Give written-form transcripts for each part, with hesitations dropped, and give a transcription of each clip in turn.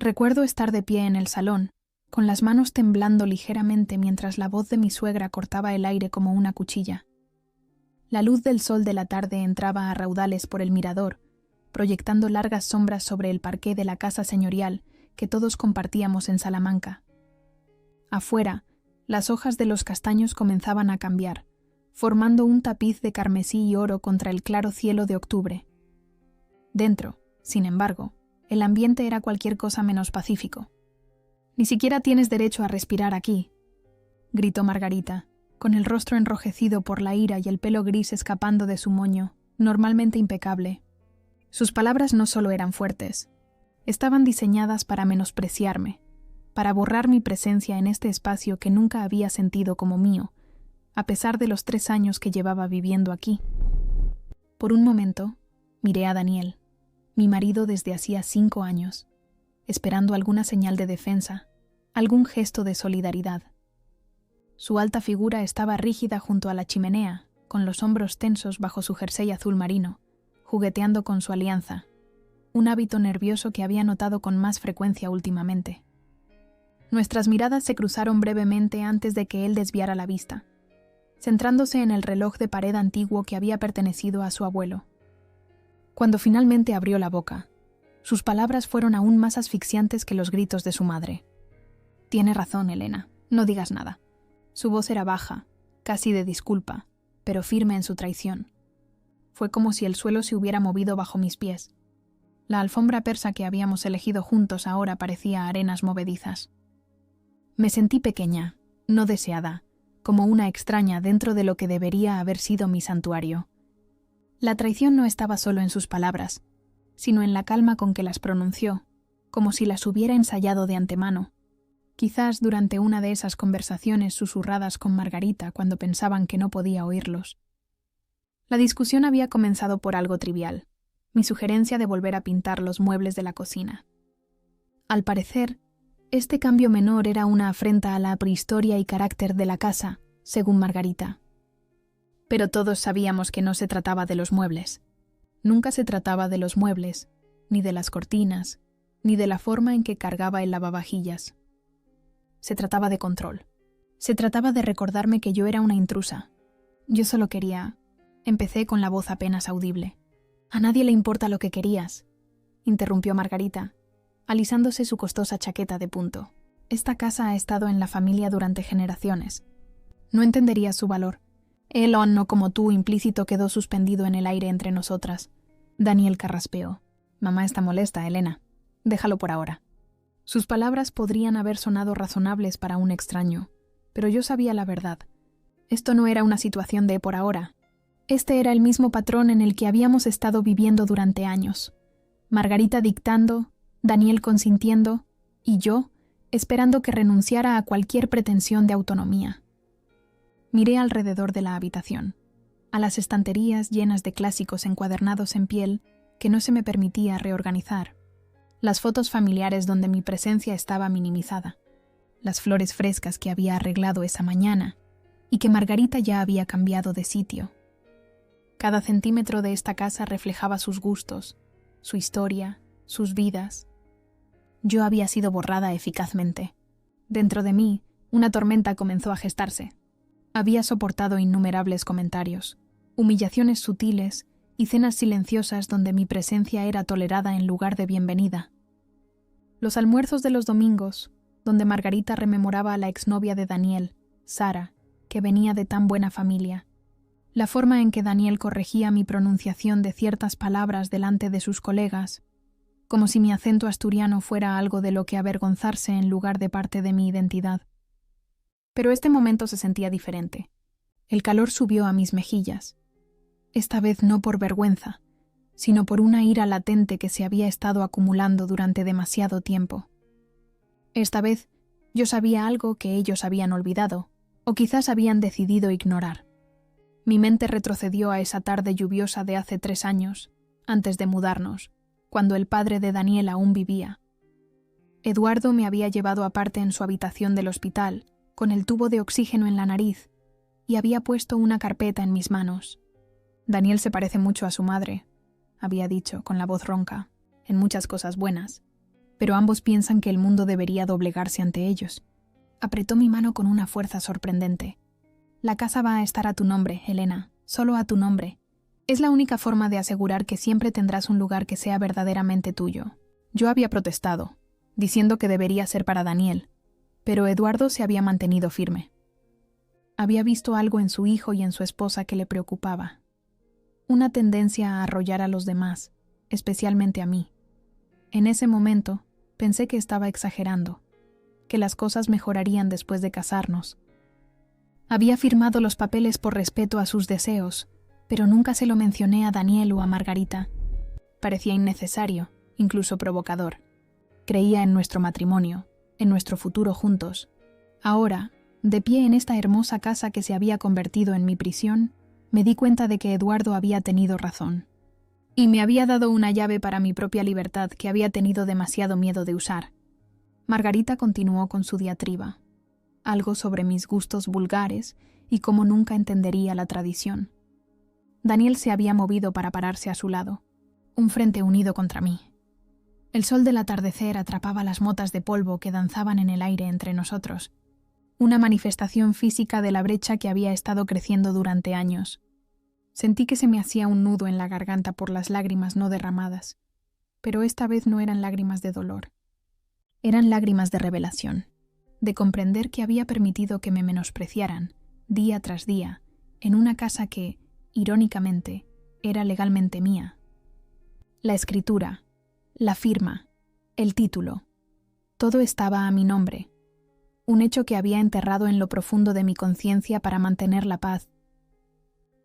Recuerdo estar de pie en el salón, con las manos temblando ligeramente mientras la voz de mi suegra cortaba el aire como una cuchilla. La luz del sol de la tarde entraba a raudales por el mirador, proyectando largas sombras sobre el parqué de la casa señorial que todos compartíamos en Salamanca. Afuera, las hojas de los castaños comenzaban a cambiar, formando un tapiz de carmesí y oro contra el claro cielo de octubre. Dentro, sin embargo, el ambiente era cualquier cosa menos pacífico. «Ni siquiera tienes derecho a respirar aquí», gritó Margarita, con el rostro enrojecido por la ira y el pelo gris escapando de su moño, normalmente impecable. Sus palabras no solo eran fuertes, estaban diseñadas para menospreciarme, para borrar mi presencia en este espacio que nunca había sentido como mío, a pesar de los 3 años que llevaba viviendo aquí. Por un momento, miré a Daniel, mi marido desde hacía 5 años, esperando alguna señal de defensa, algún gesto de solidaridad. Su alta figura estaba rígida junto a la chimenea, con los hombros tensos bajo su jersey azul marino, jugueteando con su alianza, un hábito nervioso que había notado con más frecuencia últimamente. Nuestras miradas se cruzaron brevemente antes de que él desviara la vista, centrándose en el reloj de pared antiguo que había pertenecido a su abuelo. Cuando finalmente abrió la boca, sus palabras fueron aún más asfixiantes que los gritos de su madre. «Tiene razón, Elena, no digas nada». Su voz era baja, casi de disculpa, pero firme en su traición. Fue como si el suelo se hubiera movido bajo mis pies. La alfombra persa que habíamos elegido juntos ahora parecía arenas movedizas. Me sentí pequeña, no deseada, como una extraña dentro de lo que debería haber sido mi santuario. La traición no estaba solo en sus palabras, sino en la calma con que las pronunció, como si las hubiera ensayado de antemano. Quizás durante una de esas conversaciones susurradas con Margarita cuando pensaban que no podía oírlos. La discusión había comenzado por algo trivial, mi sugerencia de volver a pintar los muebles de la cocina. Al parecer, este cambio menor era una afrenta a la prehistoria y carácter de la casa, según Margarita. Pero todos sabíamos que no se trataba de los muebles. Nunca se trataba de los muebles, ni de las cortinas, ni de la forma en que cargaba el lavavajillas. Se trataba de control. Se trataba de recordarme que yo era una intrusa. Yo solo quería... Empecé con la voz apenas audible. «A nadie le importa lo que querías», interrumpió Margarita, alisándose su costosa chaqueta de punto. «Esta casa ha estado en la familia durante generaciones. No entenderías su valor. El o no como tú implícito quedó suspendido en el aire entre nosotras». Daniel carraspeó. «Mamá está molesta, Elena. Déjalo por ahora». Sus palabras podrían haber sonado razonables para un extraño, pero yo sabía la verdad. Esto no era una situación de por ahora. Este era el mismo patrón en el que habíamos estado viviendo durante años. Margarita dictando, Daniel consintiendo, y yo esperando que renunciara a cualquier pretensión de autonomía. Miré alrededor de la habitación, a las estanterías llenas de clásicos encuadernados en piel que no se me permitía reorganizar. Las fotos familiares donde mi presencia estaba minimizada, las flores frescas que había arreglado esa mañana y que Margarita ya había cambiado de sitio. Cada centímetro de esta casa reflejaba sus gustos, su historia, sus vidas. Yo había sido borrada eficazmente. Dentro de mí, una tormenta comenzó a gestarse. Había soportado innumerables comentarios, humillaciones sutiles y cenas silenciosas donde mi presencia era tolerada en lugar de bienvenida. Los almuerzos de los domingos, donde Margarita rememoraba a la exnovia de Daniel, Sara, que venía de tan buena familia. La forma en que Daniel corregía mi pronunciación de ciertas palabras delante de sus colegas, como si mi acento asturiano fuera algo de lo que avergonzarse en lugar de parte de mi identidad. Pero este momento se sentía diferente. El calor subió a mis mejillas. Esta vez no por vergüenza, sino por una ira latente que se había estado acumulando durante demasiado tiempo. Esta vez yo sabía algo que ellos habían olvidado, o quizás habían decidido ignorar. Mi mente retrocedió a esa tarde lluviosa de hace 3 años, antes de mudarnos, cuando el padre de Daniel aún vivía. Eduardo me había llevado aparte en su habitación del hospital, con el tubo de oxígeno en la nariz, y había puesto una carpeta en mis manos. Daniel se parece mucho a su madre, había dicho con la voz ronca, en muchas cosas buenas, pero ambos piensan que el mundo debería doblegarse ante ellos. Apretó mi mano con una fuerza sorprendente. La casa va a estar a tu nombre, Helena, solo a tu nombre. Es la única forma de asegurar que siempre tendrás un lugar que sea verdaderamente tuyo. Yo había protestado, diciendo que debería ser para Daniel, pero Eduardo se había mantenido firme. Había visto algo en su hijo y en su esposa que le preocupaba. Una tendencia a arrollar a los demás, especialmente a mí. En ese momento, pensé que estaba exagerando, que las cosas mejorarían después de casarnos. Había firmado los papeles por respeto a sus deseos, pero nunca se lo mencioné a Daniel o a Margarita. Parecía innecesario, incluso provocador. Creía en nuestro matrimonio, en nuestro futuro juntos. Ahora, de pie en esta hermosa casa que se había convertido en mi prisión, me di cuenta de que Eduardo había tenido razón. Y me había dado una llave para mi propia libertad que había tenido demasiado miedo de usar. Margarita continuó con su diatriba. Algo sobre mis gustos vulgares y cómo nunca entendería la tradición. Daniel se había movido para pararse a su lado. Un frente unido contra mí. El sol del atardecer atrapaba las motas de polvo que danzaban en el aire entre nosotros. Una manifestación física de la brecha que había estado creciendo durante años. Sentí que se me hacía un nudo en la garganta por las lágrimas no derramadas, pero esta vez no eran lágrimas de dolor. Eran lágrimas de revelación, de comprender que había permitido que me menospreciaran, día tras día, en una casa que, irónicamente, era legalmente mía. La escritura, la firma, el título, todo estaba a mi nombre. Un hecho que había enterrado en lo profundo de mi conciencia para mantener la paz.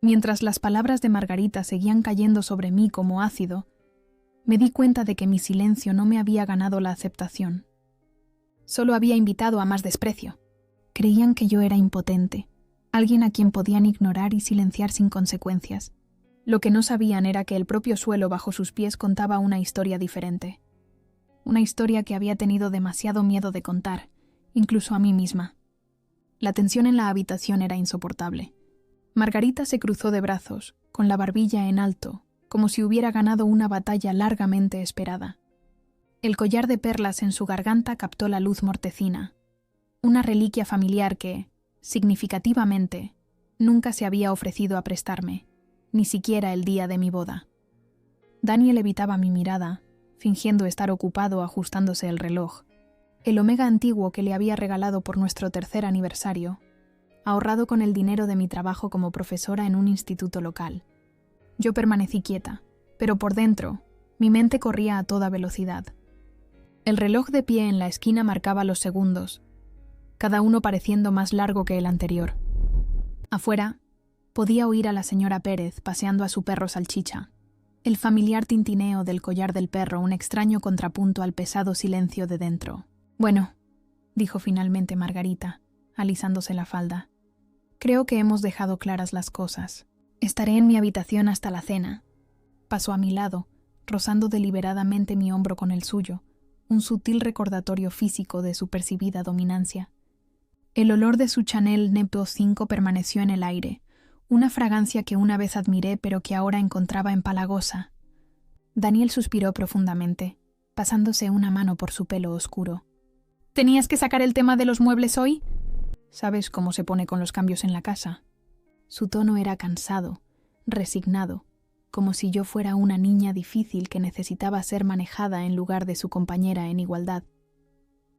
Mientras las palabras de Margarita seguían cayendo sobre mí como ácido, me di cuenta de que mi silencio no me había ganado la aceptación. Solo había invitado a más desprecio. Creían que yo era impotente, alguien a quien podían ignorar y silenciar sin consecuencias. Lo que no sabían era que el propio suelo bajo sus pies contaba una historia diferente. Una historia que había tenido demasiado miedo de contar, incluso a mí misma. La tensión en la habitación era insoportable. Margarita se cruzó de brazos, con la barbilla en alto, como si hubiera ganado una batalla largamente esperada. El collar de perlas en su garganta captó la luz mortecina, una reliquia familiar que, significativamente, nunca se había ofrecido a prestarme, ni siquiera el día de mi boda. Daniel evitaba mi mirada, fingiendo estar ocupado ajustándose el reloj, el Omega antiguo que le había regalado por nuestro 3er aniversario, ahorrado con el dinero de mi trabajo como profesora en un instituto local. Yo permanecí quieta, pero por dentro, mi mente corría a toda velocidad. El reloj de pie en la esquina marcaba los segundos, cada uno pareciendo más largo que el anterior. Afuera, podía oír a la señora Pérez paseando a su perro Salchicha, el familiar tintineo del collar del perro un extraño contrapunto al pesado silencio de dentro. «Bueno», dijo finalmente Margarita, alisándose la falda. «Creo que hemos dejado claras las cosas. Estaré en mi habitación hasta la cena». Pasó a mi lado, rozando deliberadamente mi hombro con el suyo, un sutil recordatorio físico de su percibida dominancia. El olor de su Chanel Neptune 5 permaneció en el aire, una fragancia que una vez admiré pero que ahora encontraba empalagosa. Daniel suspiró profundamente, pasándose una mano por su pelo oscuro. «¿Tenías que sacar el tema de los muebles hoy?» «¿Sabes cómo se pone con los cambios en la casa?» Su tono era cansado, resignado, como si yo fuera una niña difícil que necesitaba ser manejada en lugar de su compañera en igualdad.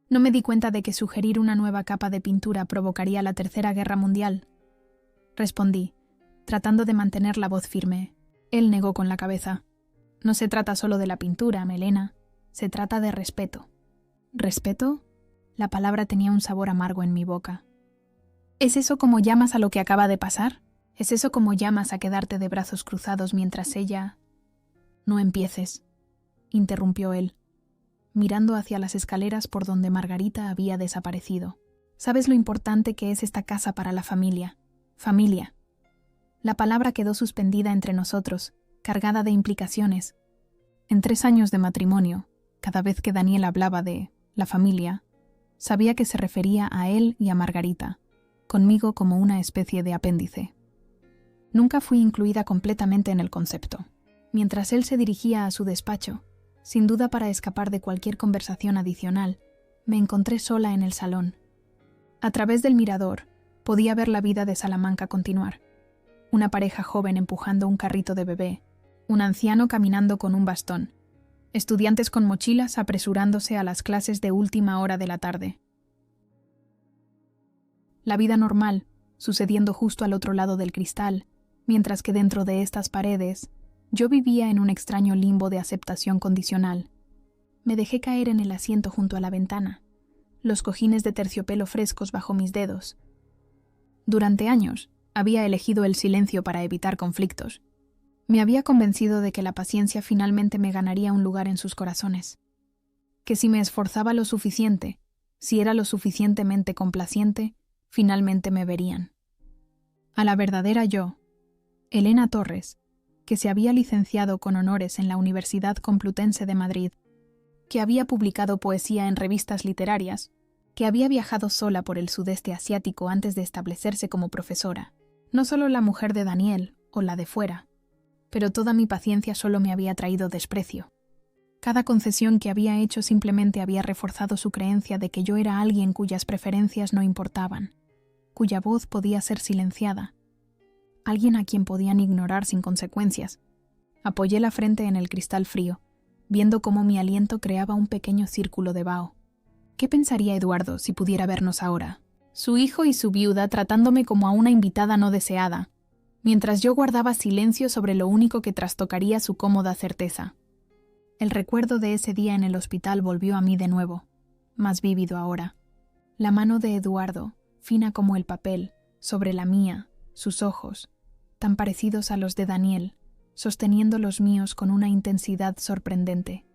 No me di cuenta de que sugerir una nueva capa de pintura provocaría la Tercera Guerra Mundial. Respondí, tratando de mantener la voz firme. Él negó con la cabeza. «No se trata solo de la pintura, Melena. Se trata de respeto». «¿Respeto?» La palabra tenía un sabor amargo en mi boca. ¿Es eso como llamas a lo que acaba de pasar? ¿Es eso como llamas a quedarte de brazos cruzados mientras ella...? «No empieces», interrumpió él, mirando hacia las escaleras por donde Margarita había desaparecido. «¿Sabes lo importante que es esta casa para la familia? Familia». La palabra quedó suspendida entre nosotros, cargada de implicaciones. En 3 años de matrimonio, cada vez que Daniel hablaba de la familia, sabía que se refería a él y a Margarita, conmigo como una especie de apéndice. Nunca fui incluida completamente en el concepto. Mientras él se dirigía a su despacho, Sin duda para escapar de cualquier conversación adicional, me encontré sola en el salón. A través del mirador, podía ver la vida de Salamanca continuar. Una pareja joven empujando un carrito de bebé, un anciano caminando con un bastón, estudiantes con mochilas apresurándose a las clases de última hora de la tarde. La vida normal, sucediendo justo al otro lado del cristal, mientras que dentro de estas paredes, yo vivía en un extraño limbo de aceptación condicional. Me dejé caer en el asiento junto a la ventana, los cojines de terciopelo frescos bajo mis dedos. Durante años, había elegido el silencio para evitar conflictos. Me había convencido de que la paciencia finalmente me ganaría un lugar en sus corazones. Que si me esforzaba lo suficiente, si era lo suficientemente complaciente, finalmente me verían. A la verdadera yo, Elena Torres, que se había licenciado con honores en la Universidad Complutense de Madrid, que había publicado poesía en revistas literarias, que había viajado sola por el sudeste asiático antes de establecerse como profesora, no solo la mujer de Daniel o la de fuera, pero toda mi paciencia solo me había traído desprecio. Cada concesión que había hecho simplemente había reforzado su creencia de que yo era alguien cuyas preferencias no importaban, cuya voz podía ser silenciada, alguien a quien podían ignorar sin consecuencias. Apoyé la frente en el cristal frío, viendo cómo mi aliento creaba un pequeño círculo de vaho. ¿Qué pensaría Eduardo si pudiera vernos ahora? Su hijo y su viuda tratándome como a una invitada no deseada, mientras yo guardaba silencio sobre lo único que trastocaría su cómoda certeza. El recuerdo de ese día en el hospital volvió a mí de nuevo, más vívido ahora. La mano de Eduardo, fina como el papel, sobre la mía, sus ojos, tan parecidos a los de Daniel, sosteniendo los míos con una intensidad sorprendente.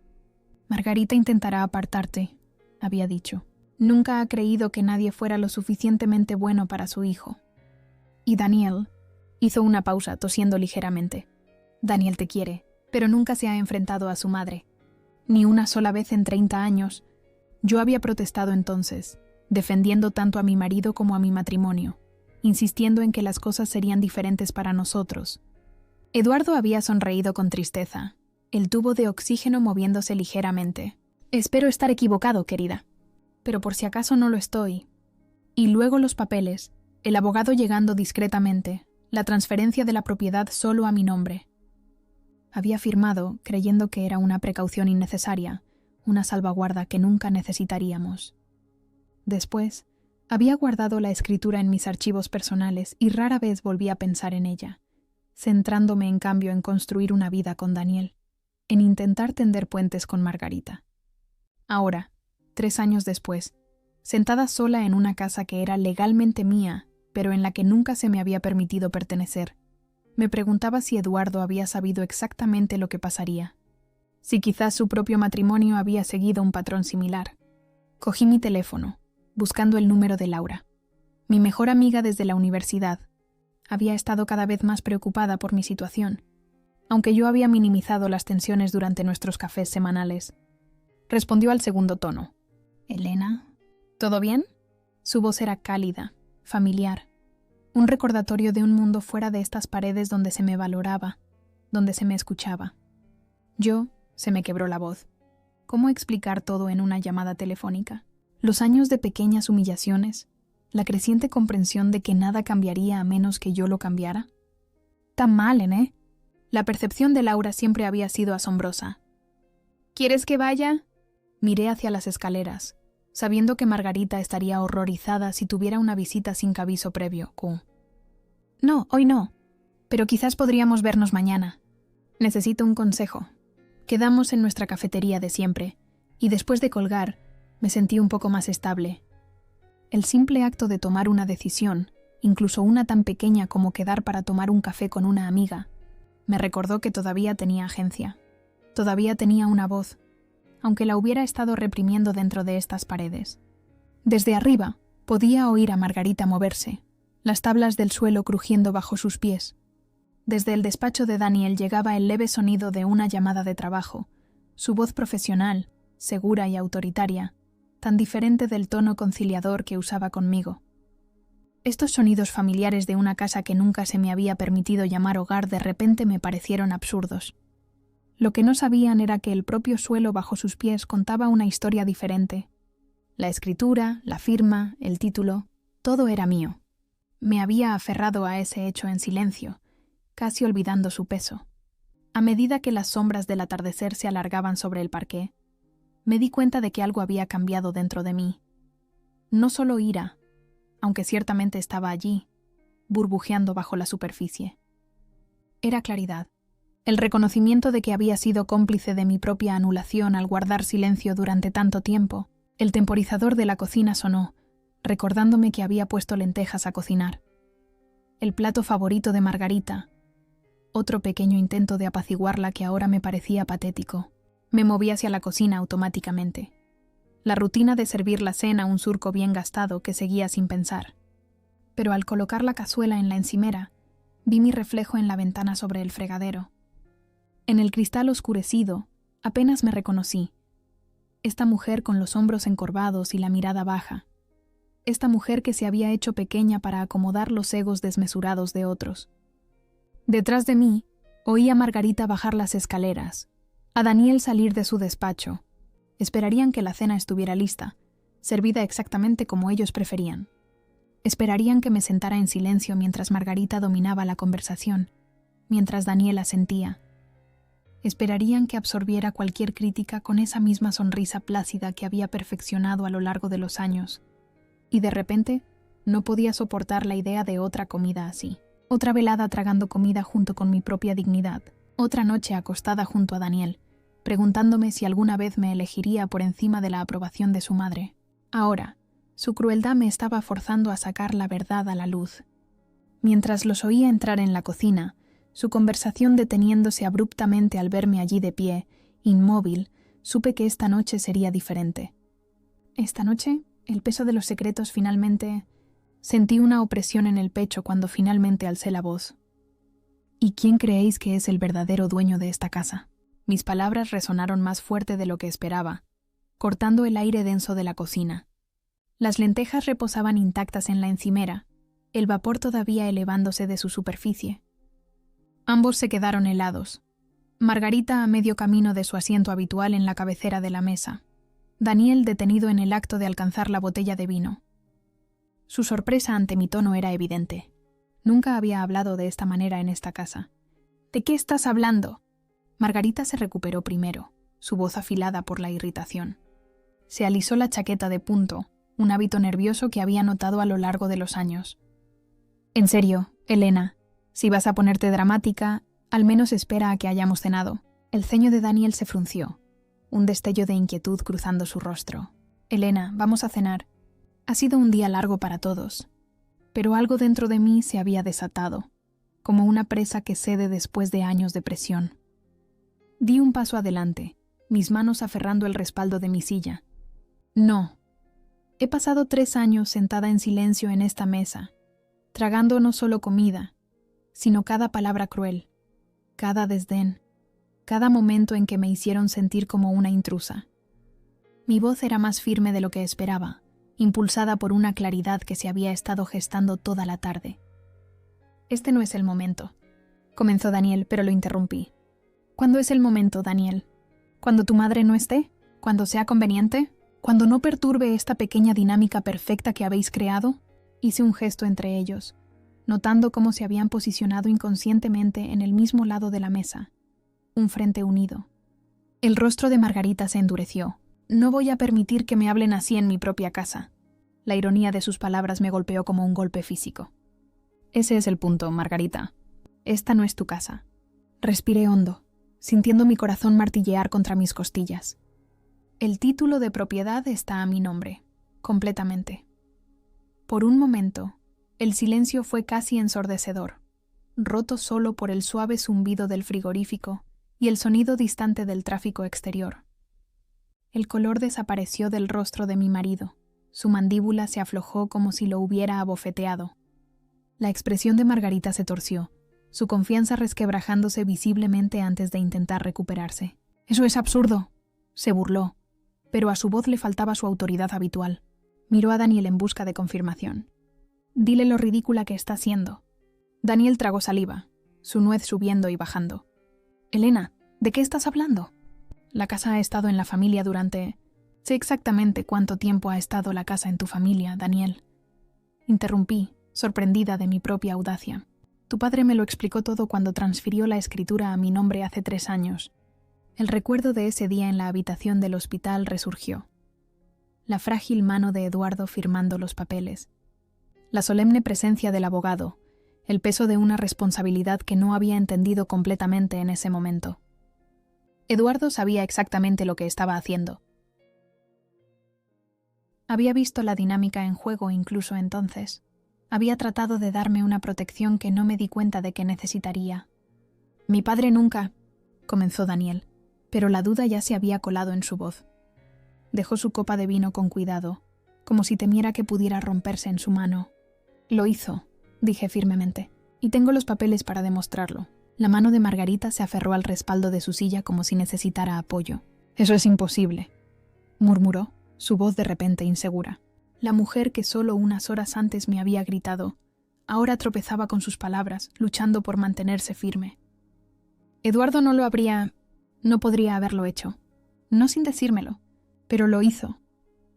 Margarita intentará apartarte, había dicho. Nunca ha creído que nadie fuera lo suficientemente bueno para su hijo. Y Daniel hizo una pausa, tosiendo ligeramente. Daniel te quiere, pero nunca se ha enfrentado a su madre. Ni una sola vez en 30 años. Yo había protestado entonces, defendiendo tanto a mi marido como a mi matrimonio, insistiendo en que las cosas serían diferentes para nosotros. Eduardo había sonreído con tristeza, el tubo de oxígeno moviéndose ligeramente. Espero estar equivocado, querida. Pero por si acaso no lo estoy. Y luego los papeles, el abogado llegando discretamente, la transferencia de la propiedad solo a mi nombre. Había firmado, creyendo que era una precaución innecesaria, una salvaguarda que nunca necesitaríamos. Después, había guardado la escritura en mis archivos personales y rara vez volví a pensar en ella, centrándome en cambio en construir una vida con Daniel, en intentar tender puentes con Margarita. Ahora, 3 años después, sentada sola en una casa que era legalmente mía, pero en la que nunca se me había permitido pertenecer, me preguntaba si Eduardo había sabido exactamente lo que pasaría, si quizás su propio matrimonio había seguido un patrón similar. Cogí mi teléfono, buscando el número de Laura. Mi mejor amiga desde la universidad había estado cada vez más preocupada por mi situación, aunque yo había minimizado las tensiones durante nuestros cafés semanales. Respondió al segundo tono. «Elena, ¿todo bien?» Su voz era cálida, familiar, un recordatorio de un mundo fuera de estas paredes donde se me valoraba, donde se me escuchaba. Se me quebró la voz. ¿Cómo explicar todo en una llamada telefónica? Los años de pequeñas humillaciones, la creciente comprensión de que nada cambiaría a menos que yo lo cambiara. Tan mal, ¿eh? La percepción de Laura siempre había sido asombrosa. ¿Quieres que vaya? Miré hacia las escaleras, sabiendo que Margarita estaría horrorizada si tuviera una visita sin aviso previo. No, hoy no, pero quizás podríamos vernos mañana. Necesito un consejo. Quedamos en nuestra cafetería de siempre, y después de colgar, me sentí un poco más estable. El simple acto de tomar una decisión, incluso una tan pequeña como quedar para tomar un café con una amiga, me recordó que todavía tenía agencia, todavía tenía una voz, aunque la hubiera estado reprimiendo dentro de estas paredes. Desde arriba, podía oír a Margarita moverse, las tablas del suelo crujiendo bajo sus pies. Desde el despacho de Daniel llegaba el leve sonido de una llamada de trabajo, su voz profesional, segura y autoritaria, tan diferente del tono conciliador que usaba conmigo. Estos sonidos familiares de una casa que nunca se me había permitido llamar hogar de repente me parecieron absurdos. Lo que no sabían era que el propio suelo bajo sus pies contaba una historia diferente. La escritura, la firma, el título, todo era mío. Me había aferrado a ese hecho en silencio, casi olvidando su peso. A medida que las sombras del atardecer se alargaban sobre el parqué, me di cuenta de que algo había cambiado dentro de mí. No solo ira, aunque ciertamente estaba allí, burbujeando bajo la superficie. Era claridad, el reconocimiento de que había sido cómplice de mi propia anulación al guardar silencio durante tanto tiempo. El temporizador de la cocina sonó, recordándome que había puesto lentejas a cocinar. El plato favorito de Margarita, otro pequeño intento de apaciguarla que ahora me parecía patético. Me moví hacia la cocina automáticamente. La rutina de servir la cena, un surco bien gastado que seguía sin pensar. Pero al colocar la cazuela en la encimera, vi mi reflejo en la ventana sobre el fregadero. En el cristal oscurecido, apenas me reconocí. Esta mujer con los hombros encorvados y la mirada baja. Esta mujer que se había hecho pequeña para acomodar los egos desmesurados de otros. Detrás de mí, oí a Margarita bajar las escaleras, a Daniel salir de su despacho. Esperarían que la cena estuviera lista, servida exactamente como ellos preferían. Esperarían que me sentara en silencio mientras Margarita dominaba la conversación, mientras Daniel asentía. Esperarían que absorbiera cualquier crítica con esa misma sonrisa plácida que había perfeccionado a lo largo de los años. Y de repente, no podía soportar la idea de otra comida así. Otra velada tragando comida junto con mi propia dignidad. Otra noche acostada junto a Daniel, preguntándome si alguna vez me elegiría por encima de la aprobación de su madre. Ahora, su crueldad me estaba forzando a sacar la verdad a la luz. Mientras los oía entrar en la cocina, su conversación deteniéndose abruptamente al verme allí de pie, inmóvil, supe que esta noche sería diferente. Esta noche, el peso de los secretos finalmente... Sentí una opresión en el pecho cuando finalmente alcé la voz. ¿Y quién creéis que es el verdadero dueño de esta casa? Mis palabras resonaron más fuerte de lo que esperaba, cortando el aire denso de la cocina. Las lentejas reposaban intactas en la encimera, el vapor todavía elevándose de su superficie. Ambos se quedaron helados. Margarita a medio camino de su asiento habitual en la cabecera de la mesa. Daniel detenido en el acto de alcanzar la botella de vino. Su sorpresa ante mi tono era evidente. Nunca había hablado de esta manera en esta casa. ¿De qué estás hablando? Margarita se recuperó primero, su voz afilada por la irritación. Se alisó la chaqueta de punto, un hábito nervioso que había notado a lo largo de los años. En serio, Elena, si vas a ponerte dramática, al menos espera a que hayamos cenado. El ceño de Daniel se frunció, un destello de inquietud cruzando su rostro. Elena, vamos a cenar. Ha sido un día largo para todos, pero algo dentro de mí se había desatado, como una presa que cede después de años de presión. Di un paso adelante, mis manos aferrando el respaldo de mi silla. No. He pasado 3 años sentada en silencio en esta mesa, tragando no solo comida, sino cada palabra cruel, cada desdén, cada momento en que me hicieron sentir como una intrusa. Mi voz era más firme de lo que esperaba, impulsada por una claridad que se había estado gestando toda la tarde. Este no es el momento, comenzó Daniel, pero lo interrumpí. ¿Cuándo es el momento, Daniel? ¿Cuando tu madre no esté? ¿Cuando sea conveniente? ¿Cuando no perturbe esta pequeña dinámica perfecta que habéis creado? Hice un gesto entre ellos, notando cómo se habían posicionado inconscientemente en el mismo lado de la mesa, un frente unido. El rostro de Margarita se endureció. No voy a permitir que me hablen así en mi propia casa. La ironía de sus palabras me golpeó como un golpe físico. Ese es el punto, Margarita. Esta no es tu casa. Respiré hondo, sintiendo mi corazón martillear contra mis costillas. El título de propiedad está a mi nombre, completamente. Por un momento, el silencio fue casi ensordecedor, roto solo por el suave zumbido del frigorífico y el sonido distante del tráfico exterior. El color desapareció del rostro de mi marido. Su mandíbula se aflojó como si lo hubiera abofeteado. La expresión de Margarita se torció, su confianza resquebrajándose visiblemente antes de intentar recuperarse. «Eso es absurdo», se burló, pero a su voz le faltaba su autoridad habitual. Miró a Daniel en busca de confirmación. «Dile lo ridícula que está siendo». Daniel tragó saliva, su nuez subiendo y bajando. «Elena, ¿De qué estás hablando? La casa ha estado en la familia durante... Sé exactamente cuánto tiempo ha estado la casa en tu familia, Daniel. Interrumpí, sorprendida de mi propia audacia. Tu padre me lo explicó todo cuando transfirió la escritura a mi nombre hace 3 años. El recuerdo de ese día en la habitación del hospital resurgió. La frágil mano de Eduardo firmando los papeles. La solemne presencia del abogado, el peso de una responsabilidad que no había entendido completamente en ese momento. Eduardo sabía exactamente lo que estaba haciendo. Había visto la dinámica en juego incluso entonces. Había tratado de darme una protección que no me di cuenta de que necesitaría. Mi padre nunca... comenzó Daniel, pero la duda ya se había colado en su voz. Dejó su copa de vino con cuidado, como si temiera que pudiera romperse en su mano. Lo hizo, dije firmemente, y tengo los papeles para demostrarlo. La mano de Margarita se aferró al respaldo de su silla como si necesitara apoyo. Eso es imposible, murmuró, su voz de repente insegura. La mujer que solo unas horas antes me había gritado, ahora tropezaba con sus palabras, luchando por mantenerse firme. Eduardo no podría haberlo hecho. No sin decírmelo, pero lo hizo,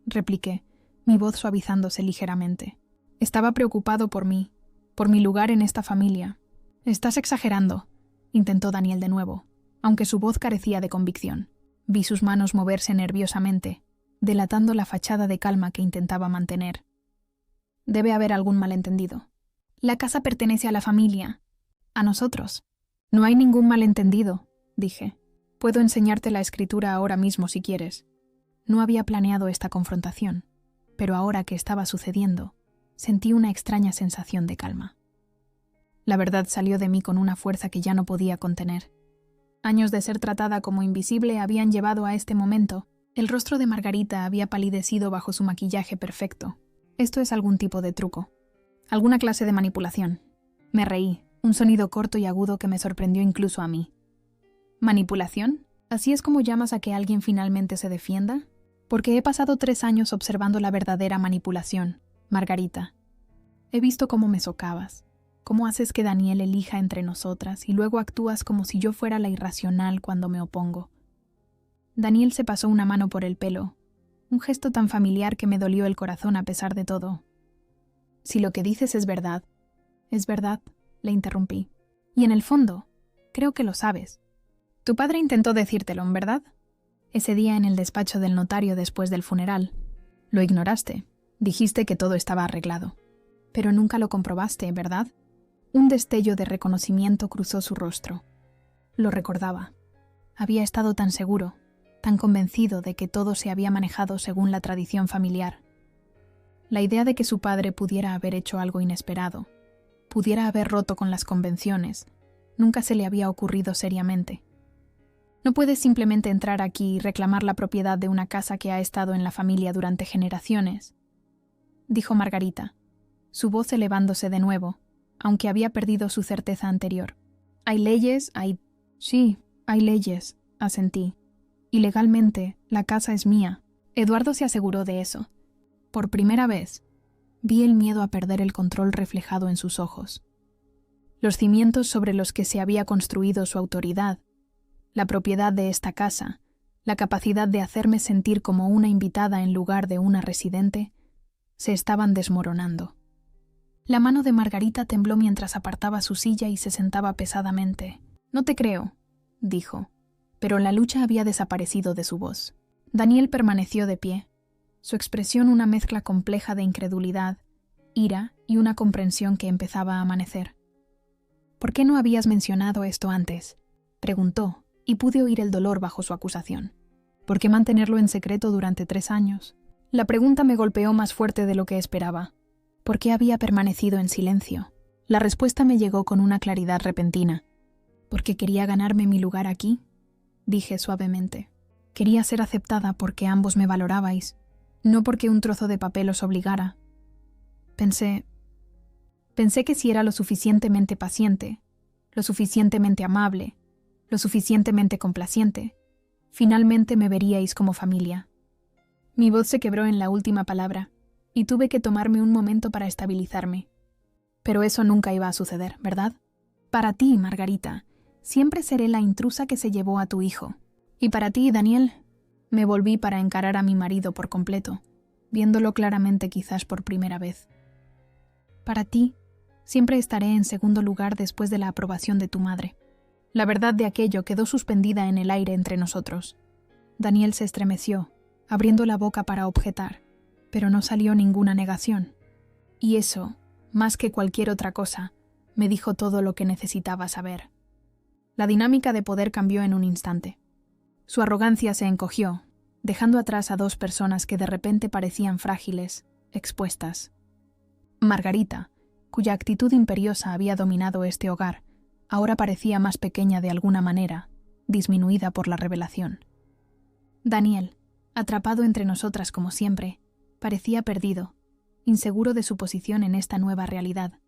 repliqué, mi voz suavizándose ligeramente. Estaba preocupado por mí, por mi lugar en esta familia. Estás exagerando, intentó Daniel de nuevo, aunque su voz carecía de convicción. Vi sus manos moverse nerviosamente, delatando la fachada de calma que intentaba mantener. Debe haber algún malentendido. La casa pertenece a la familia, a nosotros. No hay ningún malentendido, dije. Puedo enseñarte la escritura ahora mismo si quieres. No había planeado esta confrontación, pero ahora que estaba sucediendo, sentí una extraña sensación de calma. La verdad salió de mí con una fuerza que ya no podía contener. Años de ser tratada como invisible habían llevado a este momento. El rostro de Margarita había palidecido bajo su maquillaje perfecto. Esto es algún tipo de truco. Alguna clase de manipulación. Me reí, un sonido corto y agudo que me sorprendió incluso a mí. ¿Manipulación? ¿Así es como llamas a que alguien finalmente se defienda? Porque he pasado 3 años observando la verdadera manipulación, Margarita. He visto cómo me socavas, cómo haces que Daniel elija entre nosotras y luego actúas como si yo fuera la irracional cuando me opongo. Daniel se pasó una mano por el pelo, un gesto tan familiar que me dolió el corazón a pesar de todo. Si lo que dices es verdad, le interrumpí. Y en el fondo, creo que lo sabes. Tu padre intentó decírtelo, ¿verdad? Ese día en el despacho del notario después del funeral. Lo ignoraste. Dijiste que todo estaba arreglado. Pero nunca lo comprobaste, ¿verdad? Un destello de reconocimiento cruzó su rostro. Lo recordaba. Había estado tan seguro, tan convencido de que todo se había manejado según la tradición familiar. La idea de que su padre pudiera haber hecho algo inesperado, pudiera haber roto con las convenciones, nunca se le había ocurrido seriamente. No puedes simplemente entrar aquí y reclamar la propiedad de una casa que ha estado en la familia durante generaciones, dijo Margarita, su voz elevándose de nuevo, aunque había perdido su certeza anterior. Sí, hay leyes, asentí. Y legalmente, la casa es mía. Eduardo se aseguró de eso. Por primera vez, vi el miedo a perder el control reflejado en sus ojos. Los cimientos sobre los que se había construido su autoridad, la propiedad de esta casa, la capacidad de hacerme sentir como una invitada en lugar de una residente, se estaban desmoronando. La mano de Margarita tembló mientras apartaba su silla y se sentaba pesadamente. No te creo, dijo, pero la lucha había desaparecido de su voz. Daniel permaneció de pie, su expresión una mezcla compleja de incredulidad, ira y una comprensión que empezaba a amanecer. ¿Por qué no habías mencionado esto antes?, preguntó, y pude oír el dolor bajo su acusación. ¿Por qué mantenerlo en secreto durante 3 años? La pregunta me golpeó más fuerte de lo que esperaba. ¿Por qué había permanecido en silencio? La respuesta me llegó con una claridad repentina. ¿Porque quería ganarme mi lugar aquí?, dije suavemente. Quería ser aceptada porque ambos me valorabais, no porque un trozo de papel os obligara. Pensé que si era lo suficientemente paciente, lo suficientemente amable, lo suficientemente complaciente, finalmente me veríais como familia. Mi voz se quebró en la última palabra, y tuve que tomarme un momento para estabilizarme. Pero eso nunca iba a suceder, ¿verdad? Para ti, Margarita, Siempre seré la intrusa que se llevó a tu hijo. Y para ti, Daniel, me volví para encarar a mi marido por completo, viéndolo claramente quizás por primera vez. Para ti, siempre estaré en segundo lugar después de la aprobación de tu madre. La verdad de aquello quedó suspendida en el aire entre nosotros. Daniel se estremeció, abriendo la boca para objetar, pero no salió ninguna negación. Y eso, más que cualquier otra cosa, me dijo todo lo que necesitaba saber. La dinámica de poder cambió en un instante. Su arrogancia se encogió, dejando atrás a dos personas que de repente parecían frágiles, expuestas. Margarita, cuya actitud imperiosa había dominado este hogar, ahora parecía más pequeña de alguna manera, disminuida por la revelación. Daniel, atrapado entre nosotras como siempre, parecía perdido, inseguro de su posición en esta nueva realidad.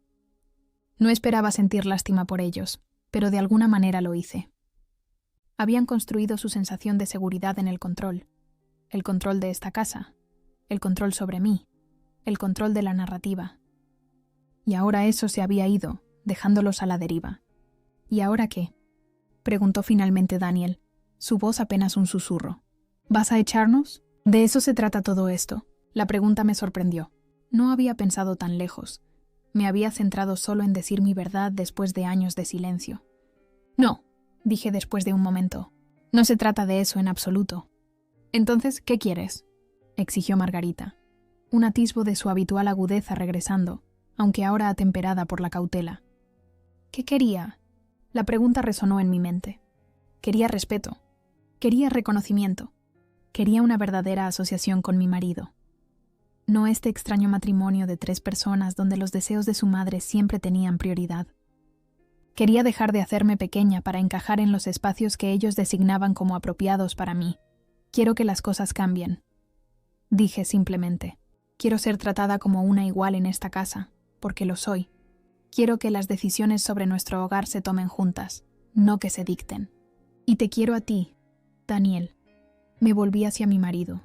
No esperaba sentir lástima por ellos, pero de alguna manera lo hice. Habían construido su sensación de seguridad en el control de esta casa, el control sobre mí, el control de la narrativa. Y ahora eso se había ido, dejándolos a la deriva. ¿Y ahora qué?, preguntó finalmente Daniel, su voz apenas un susurro. ¿Vas a echarnos? De eso se trata todo esto. La pregunta me sorprendió. No había pensado tan lejos. Me había centrado solo en decir mi verdad después de años de silencio. No, dije después de un momento. No se trata de eso en absoluto. Entonces, ¿qué quieres?, exigió Margarita, un atisbo de su habitual agudeza regresando, aunque ahora atemperada por la cautela. ¿Qué quería? La pregunta resonó en mi mente. Quería respeto. Quería reconocimiento. Quería una verdadera asociación con mi marido. No este extraño matrimonio de 3 personas donde los deseos de su madre siempre tenían prioridad. Quería dejar de hacerme pequeña para encajar en los espacios que ellos designaban como apropiados para mí. Quiero que las cosas cambien. Dije simplemente. Quiero ser tratada como una igual en esta casa, porque lo soy. Quiero que las decisiones sobre nuestro hogar se tomen juntas, no que se dicten. Y te quiero a ti, Daniel. Me volví hacia mi marido.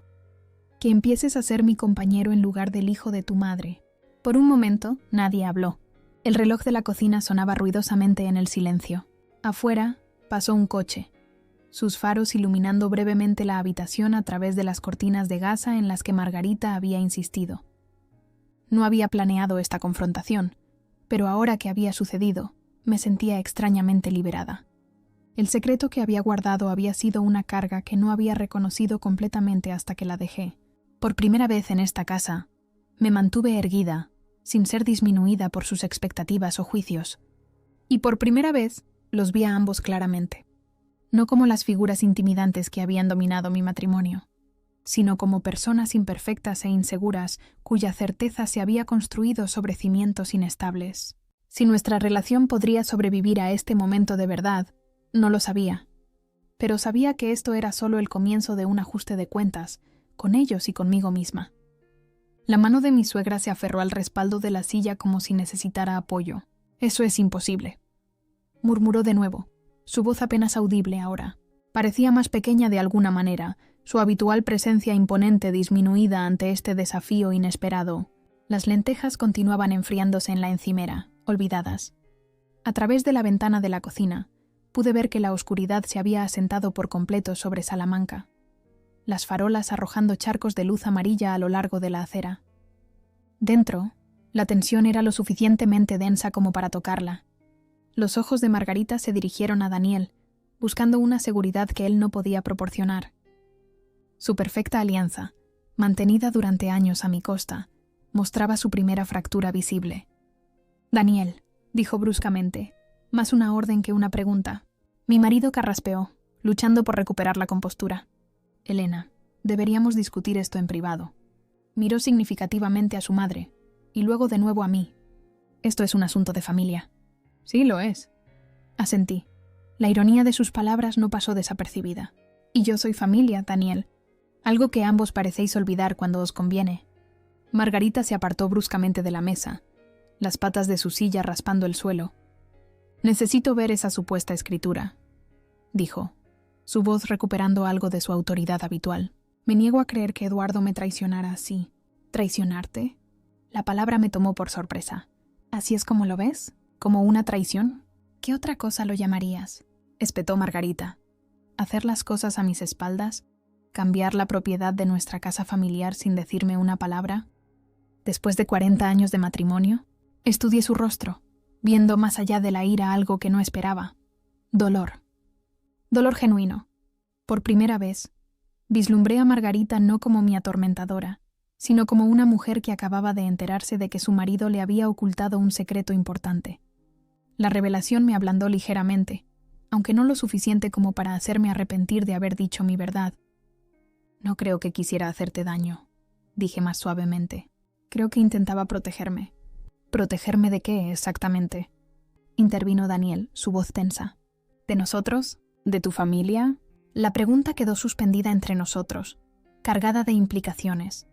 Que empieces a ser mi compañero en lugar del hijo de tu madre. Por un momento, nadie habló. El reloj de la cocina sonaba ruidosamente en el silencio. Afuera, pasó un coche, sus faros iluminando brevemente la habitación a través de las cortinas de gasa en las que Margarita había insistido. No había planeado esta confrontación, pero ahora que había sucedido, me sentía extrañamente liberada. El secreto que había guardado había sido una carga que no había reconocido completamente hasta que la dejé. Por primera vez en esta casa, me mantuve erguida, sin ser disminuida por sus expectativas o juicios. Y por primera vez, los vi a ambos claramente. No como las figuras intimidantes que habían dominado mi matrimonio, sino como personas imperfectas e inseguras cuya certeza se había construido sobre cimientos inestables. Si nuestra relación podría sobrevivir a este momento de verdad, no lo sabía. Pero sabía que esto era solo el comienzo de un ajuste de cuentas, con ellos y conmigo misma. La mano de mi suegra se aferró al respaldo de la silla como si necesitara apoyo. «Eso es imposible», murmuró de nuevo, su voz apenas audible ahora. Parecía más pequeña de alguna manera, su habitual presencia imponente disminuida ante este desafío inesperado. Las lentejas continuaban enfriándose en la encimera, olvidadas. A través de la ventana de la cocina, pude ver que la oscuridad se había asentado por completo sobre Salamanca, las farolas arrojando charcos de luz amarilla a lo largo de la acera. Dentro, la tensión era lo suficientemente densa como para tocarla. Los ojos de Margarita se dirigieron a Daniel, buscando una seguridad que él no podía proporcionar. Su perfecta alianza, mantenida durante años a mi costa, mostraba su primera fractura visible. «Daniel», dijo bruscamente, más una orden que una pregunta. Mi marido carraspeó, luchando por recuperar la compostura. «Elena, deberíamos discutir esto en privado». Miró significativamente a su madre, y luego de nuevo a mí. «Esto es un asunto de familia». «Sí, lo es», asentí. La ironía de sus palabras no pasó desapercibida. «Y yo soy familia, Daniel. Algo que ambos parecéis olvidar cuando os conviene». Margarita se apartó bruscamente de la mesa, las patas de su silla raspando el suelo. «Necesito ver esa supuesta escritura», dijo, su voz recuperando algo de su autoridad habitual. «Me niego a creer que Eduardo me traicionara así». «¿Traicionarte?» La palabra me tomó por sorpresa. «¿Así es como lo ves? ¿Como una traición? ¿Qué otra cosa lo llamarías?» espetó Margarita. ¿Hacer las cosas a mis espaldas? ¿Cambiar la propiedad de nuestra casa familiar sin decirme una palabra? Después de 40 años de matrimonio, estudié su rostro, viendo más allá de la ira algo que no esperaba. Dolor. Dolor genuino. Por primera vez, vislumbré a Margarita no como mi atormentadora, sino como una mujer que acababa de enterarse de que su marido le había ocultado un secreto importante. La revelación me ablandó ligeramente, aunque no lo suficiente como para hacerme arrepentir de haber dicho mi verdad. No creo que quisiera hacerte daño, dije más suavemente. Creo que intentaba protegerme. ¿Protegerme de qué exactamente? Intervino Daniel, su voz tensa. ¿De nosotros? ¿De tu familia? La pregunta quedó suspendida entre nosotros, cargada de implicaciones.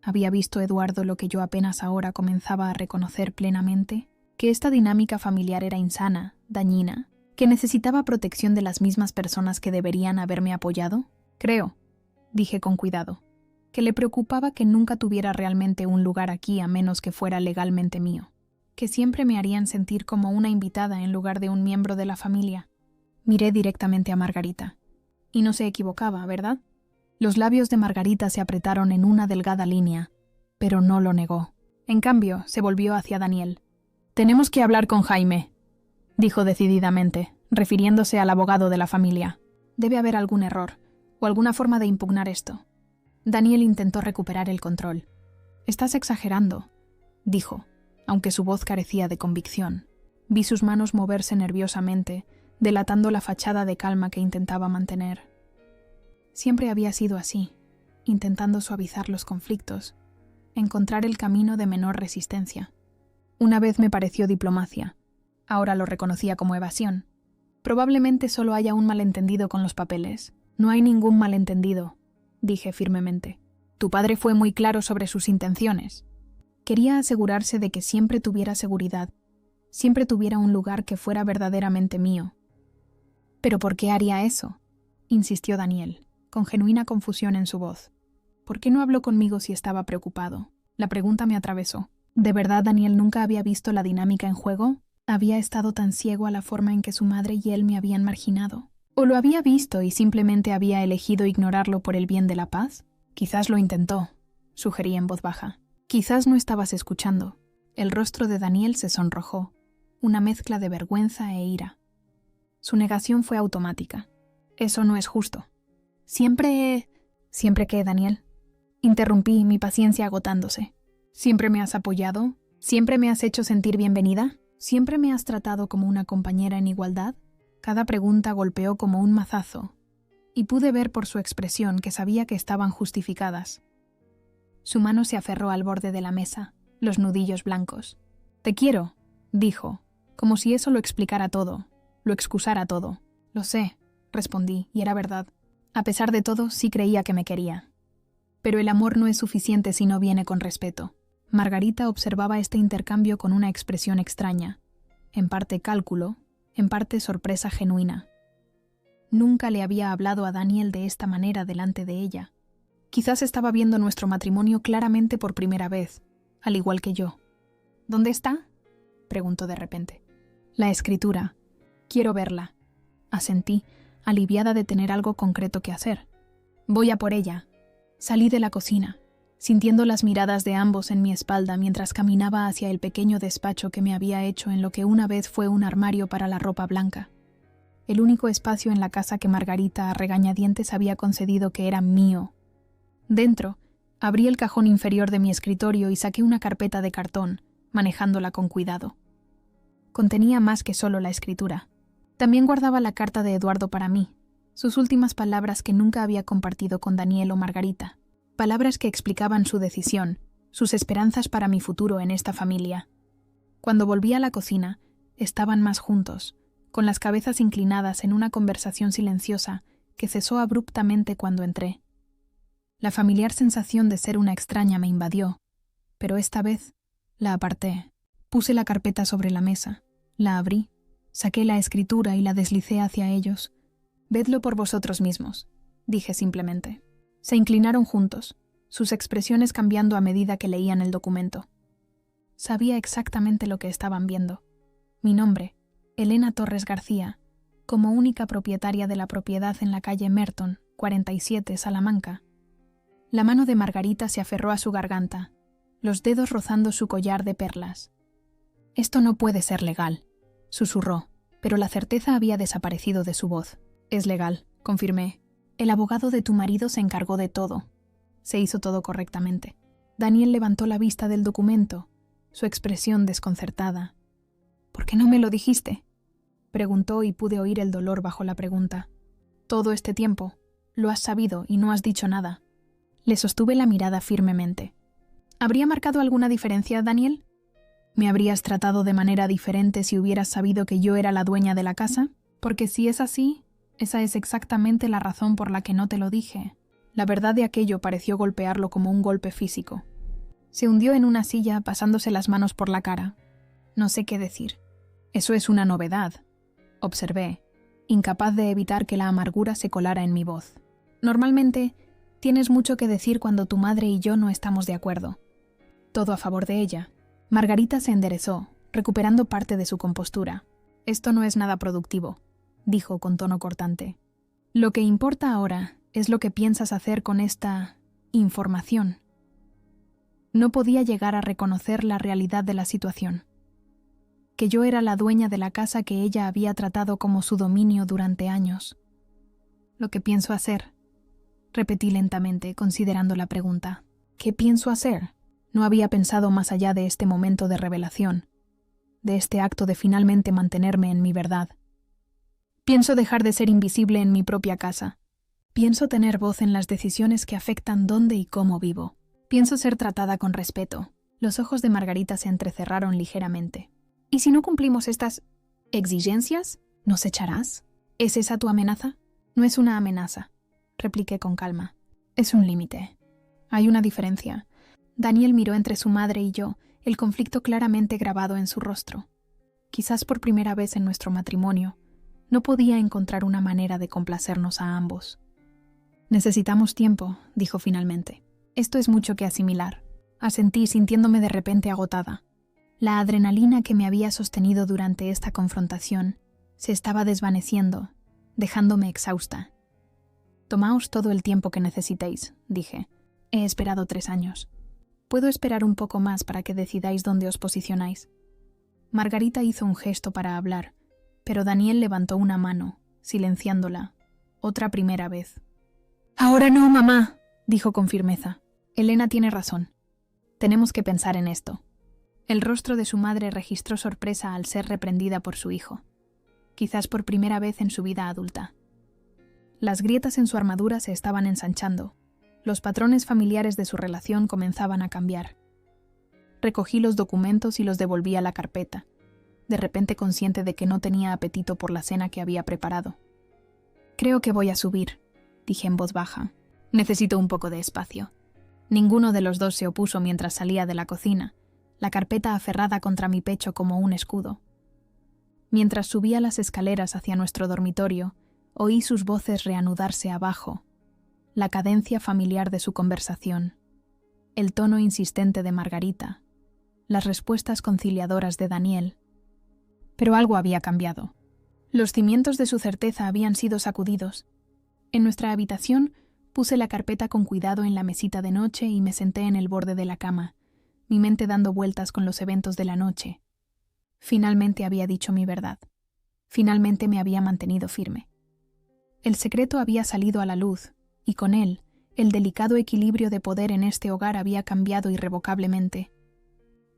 ¿Había visto Eduardo lo que yo apenas ahora comenzaba a reconocer plenamente? Que esta dinámica familiar era insana, dañina, que necesitaba protección de las mismas personas que deberían haberme apoyado? Creo, dije con cuidado, que le preocupaba que nunca tuviera realmente un lugar aquí a menos que fuera legalmente mío, que siempre me harían sentir como una invitada en lugar de un miembro de la familia. Miré directamente a Margarita. Y no se equivocaba, ¿verdad? Los labios de Margarita se apretaron en una delgada línea, pero no lo negó. En cambio, se volvió hacia Daniel. «Tenemos que hablar con Jaime», dijo decididamente, refiriéndose al abogado de la familia. «Debe haber algún error, o alguna forma de impugnar esto». Daniel intentó recuperar el control. «Estás exagerando», dijo, aunque su voz carecía de convicción. Vi sus manos moverse nerviosamente, delatando la fachada de calma que intentaba mantener. Siempre había sido así, intentando suavizar los conflictos, encontrar el camino de menor resistencia. Una vez me pareció diplomacia, ahora lo reconocía como evasión. Probablemente solo haya un malentendido con los papeles. No hay ningún malentendido, dije firmemente. Tu padre fue muy claro sobre sus intenciones. Quería asegurarse de que siempre tuviera seguridad, siempre tuviera un lugar que fuera verdaderamente mío. ¿Pero por qué haría eso?, insistió Daniel, con genuina confusión en su voz. ¿Por qué no habló conmigo si estaba preocupado? La pregunta me atravesó. ¿De verdad Daniel nunca había visto la dinámica en juego? ¿Había estado tan ciego a la forma en que su madre y él me habían marginado? ¿O lo había visto y simplemente había elegido ignorarlo por el bien de la paz? Quizás lo intentó, sugerí en voz baja. Quizás no estabas escuchando. El rostro de Daniel se sonrojó, una mezcla de vergüenza e ira. Su negación fue automática. Eso no es justo. ¿Siempre qué, Daniel? Interrumpí, mi paciencia agotándose. ¿Siempre me has apoyado? ¿Siempre me has hecho sentir bienvenida? ¿Siempre me has tratado como una compañera en igualdad? Cada pregunta golpeó como un mazazo, y pude ver por su expresión que sabía que estaban justificadas. Su mano se aferró al borde de la mesa, los nudillos blancos. «Te quiero», dijo, como si eso lo explicara todo, lo excusara todo. «Lo sé», respondí, y era verdad. A pesar de todo, sí creía que me quería. Pero el amor no es suficiente si no viene con respeto. Margarita observaba este intercambio con una expresión extraña, en parte cálculo, en parte sorpresa genuina. Nunca le había hablado a Daniel de esta manera delante de ella. Quizás estaba viendo nuestro matrimonio claramente por primera vez, al igual que yo. «¿Dónde está?», preguntó de repente. «La escritura. Quiero verla», asentí, aliviada de tener algo concreto que hacer. «Voy a por ella». Salí de la cocina, sintiendo las miradas de ambos en mi espalda mientras caminaba hacia el pequeño despacho que me había hecho en lo que una vez fue un armario para la ropa blanca. El único espacio en la casa que Margarita a regañadientes había concedido que era mío. Dentro, abrí el cajón inferior de mi escritorio y saqué una carpeta de cartón, manejándola con cuidado. Contenía más que solo la escritura. También guardaba la carta de Eduardo para mí, sus últimas palabras que nunca había compartido con Daniel o Margarita, palabras que explicaban su decisión, sus esperanzas para mi futuro en esta familia. Cuando volví a la cocina, estaban más juntos, con las cabezas inclinadas en una conversación silenciosa que cesó abruptamente cuando entré. La familiar sensación de ser una extraña me invadió, pero esta vez la aparté. Puse la carpeta sobre la mesa, la abrí, saqué la escritura y la deslicé hacia ellos. «Vedlo por vosotros mismos», dije simplemente. Se inclinaron juntos, sus expresiones cambiando a medida que leían el documento. Sabía exactamente lo que estaban viendo. Mi nombre, Elena Torres García, como única propietaria de la propiedad en la calle Merton, 47, Salamanca. La mano de Margarita se aferró a su garganta, los dedos rozando su collar de perlas. «Esto no puede ser legal», susurró, pero la certeza había desaparecido de su voz. «Es legal», confirmé. «El abogado de tu marido se encargó de todo. Se hizo todo correctamente». Daniel levantó la vista del documento, su expresión desconcertada. «¿Por qué no me lo dijiste?», preguntó y pude oír el dolor bajo la pregunta. «Todo este tiempo, lo has sabido y no has dicho nada». Le sostuve la mirada firmemente. «¿Habría marcado alguna diferencia, Daniel? ¿Me habrías tratado de manera diferente si hubieras sabido que yo era la dueña de la casa? Porque si es así, esa es exactamente la razón por la que no te lo dije». La verdad de aquello pareció golpearlo como un golpe físico. Se hundió en una silla, pasándose las manos por la cara. No sé qué decir. «Eso es una novedad», observé, incapaz de evitar que la amargura se colara en mi voz. «Normalmente, tienes mucho que decir cuando tu madre y yo no estamos de acuerdo. Todo a favor de ella». Margarita se enderezó, recuperando parte de su compostura. «Esto no es nada productivo», dijo con tono cortante. «Lo que importa ahora es lo que piensas hacer con esta información». No podía llegar a reconocer la realidad de la situación. Que yo era la dueña de la casa que ella había tratado como su dominio durante años. «Lo que pienso hacer», repetí lentamente, considerando la pregunta. «¿Qué pienso hacer?». No había pensado más allá de este momento de revelación, de este acto de finalmente mantenerme en mi verdad. «Pienso dejar de ser invisible en mi propia casa. Pienso tener voz en las decisiones que afectan dónde y cómo vivo. Pienso ser tratada con respeto». Los ojos de Margarita se entrecerraron ligeramente. «¿Y si no cumplimos estas exigencias? ¿Nos echarás? ¿Es esa tu amenaza?». «No es una amenaza», repliqué con calma. «Es un límite. Hay una diferencia». Daniel miró entre su madre y yo, el conflicto claramente grabado en su rostro. Quizás por primera vez en nuestro matrimonio, no podía encontrar una manera de complacernos a ambos. «Necesitamos tiempo», dijo finalmente. «Esto es mucho que asimilar». Asentí, sintiéndome de repente agotada. La adrenalina que me había sostenido durante esta confrontación se estaba desvaneciendo, dejándome exhausta. «Tomaos todo el tiempo que necesitéis», dije. «He esperado 3 años. Puedo esperar un poco más para que decidáis dónde os posicionáis». Margarita hizo un gesto para hablar, pero Daniel levantó una mano, silenciándola. Otra primera vez. «Ahora no, mamá», dijo con firmeza. «Elena tiene razón. Tenemos que pensar en esto». El rostro de su madre registró sorpresa al ser reprendida por su hijo, quizás por primera vez en su vida adulta. Las grietas en su armadura se estaban ensanchando. Los patrones familiares de su relación comenzaban a cambiar. Recogí los documentos y los devolví a la carpeta, de repente consciente de que no tenía apetito por la cena que había preparado. «Creo que voy a subir», dije en voz baja. «Necesito un poco de espacio». Ninguno de los dos se opuso mientras salía de la cocina, la carpeta aferrada contra mi pecho como un escudo. Mientras subía las escaleras hacia nuestro dormitorio, oí sus voces reanudarse abajo, la cadencia familiar de su conversación, el tono insistente de Margarita, las respuestas conciliadoras de Daniel. Pero algo había cambiado. Los cimientos de su certeza habían sido sacudidos. En nuestra habitación puse la carpeta con cuidado en la mesita de noche y me senté en el borde de la cama, mi mente dando vueltas con los eventos de la noche. Finalmente había dicho mi verdad. Finalmente me había mantenido firme. El secreto había salido a la luz, y con él, el delicado equilibrio de poder en este hogar había cambiado irrevocablemente.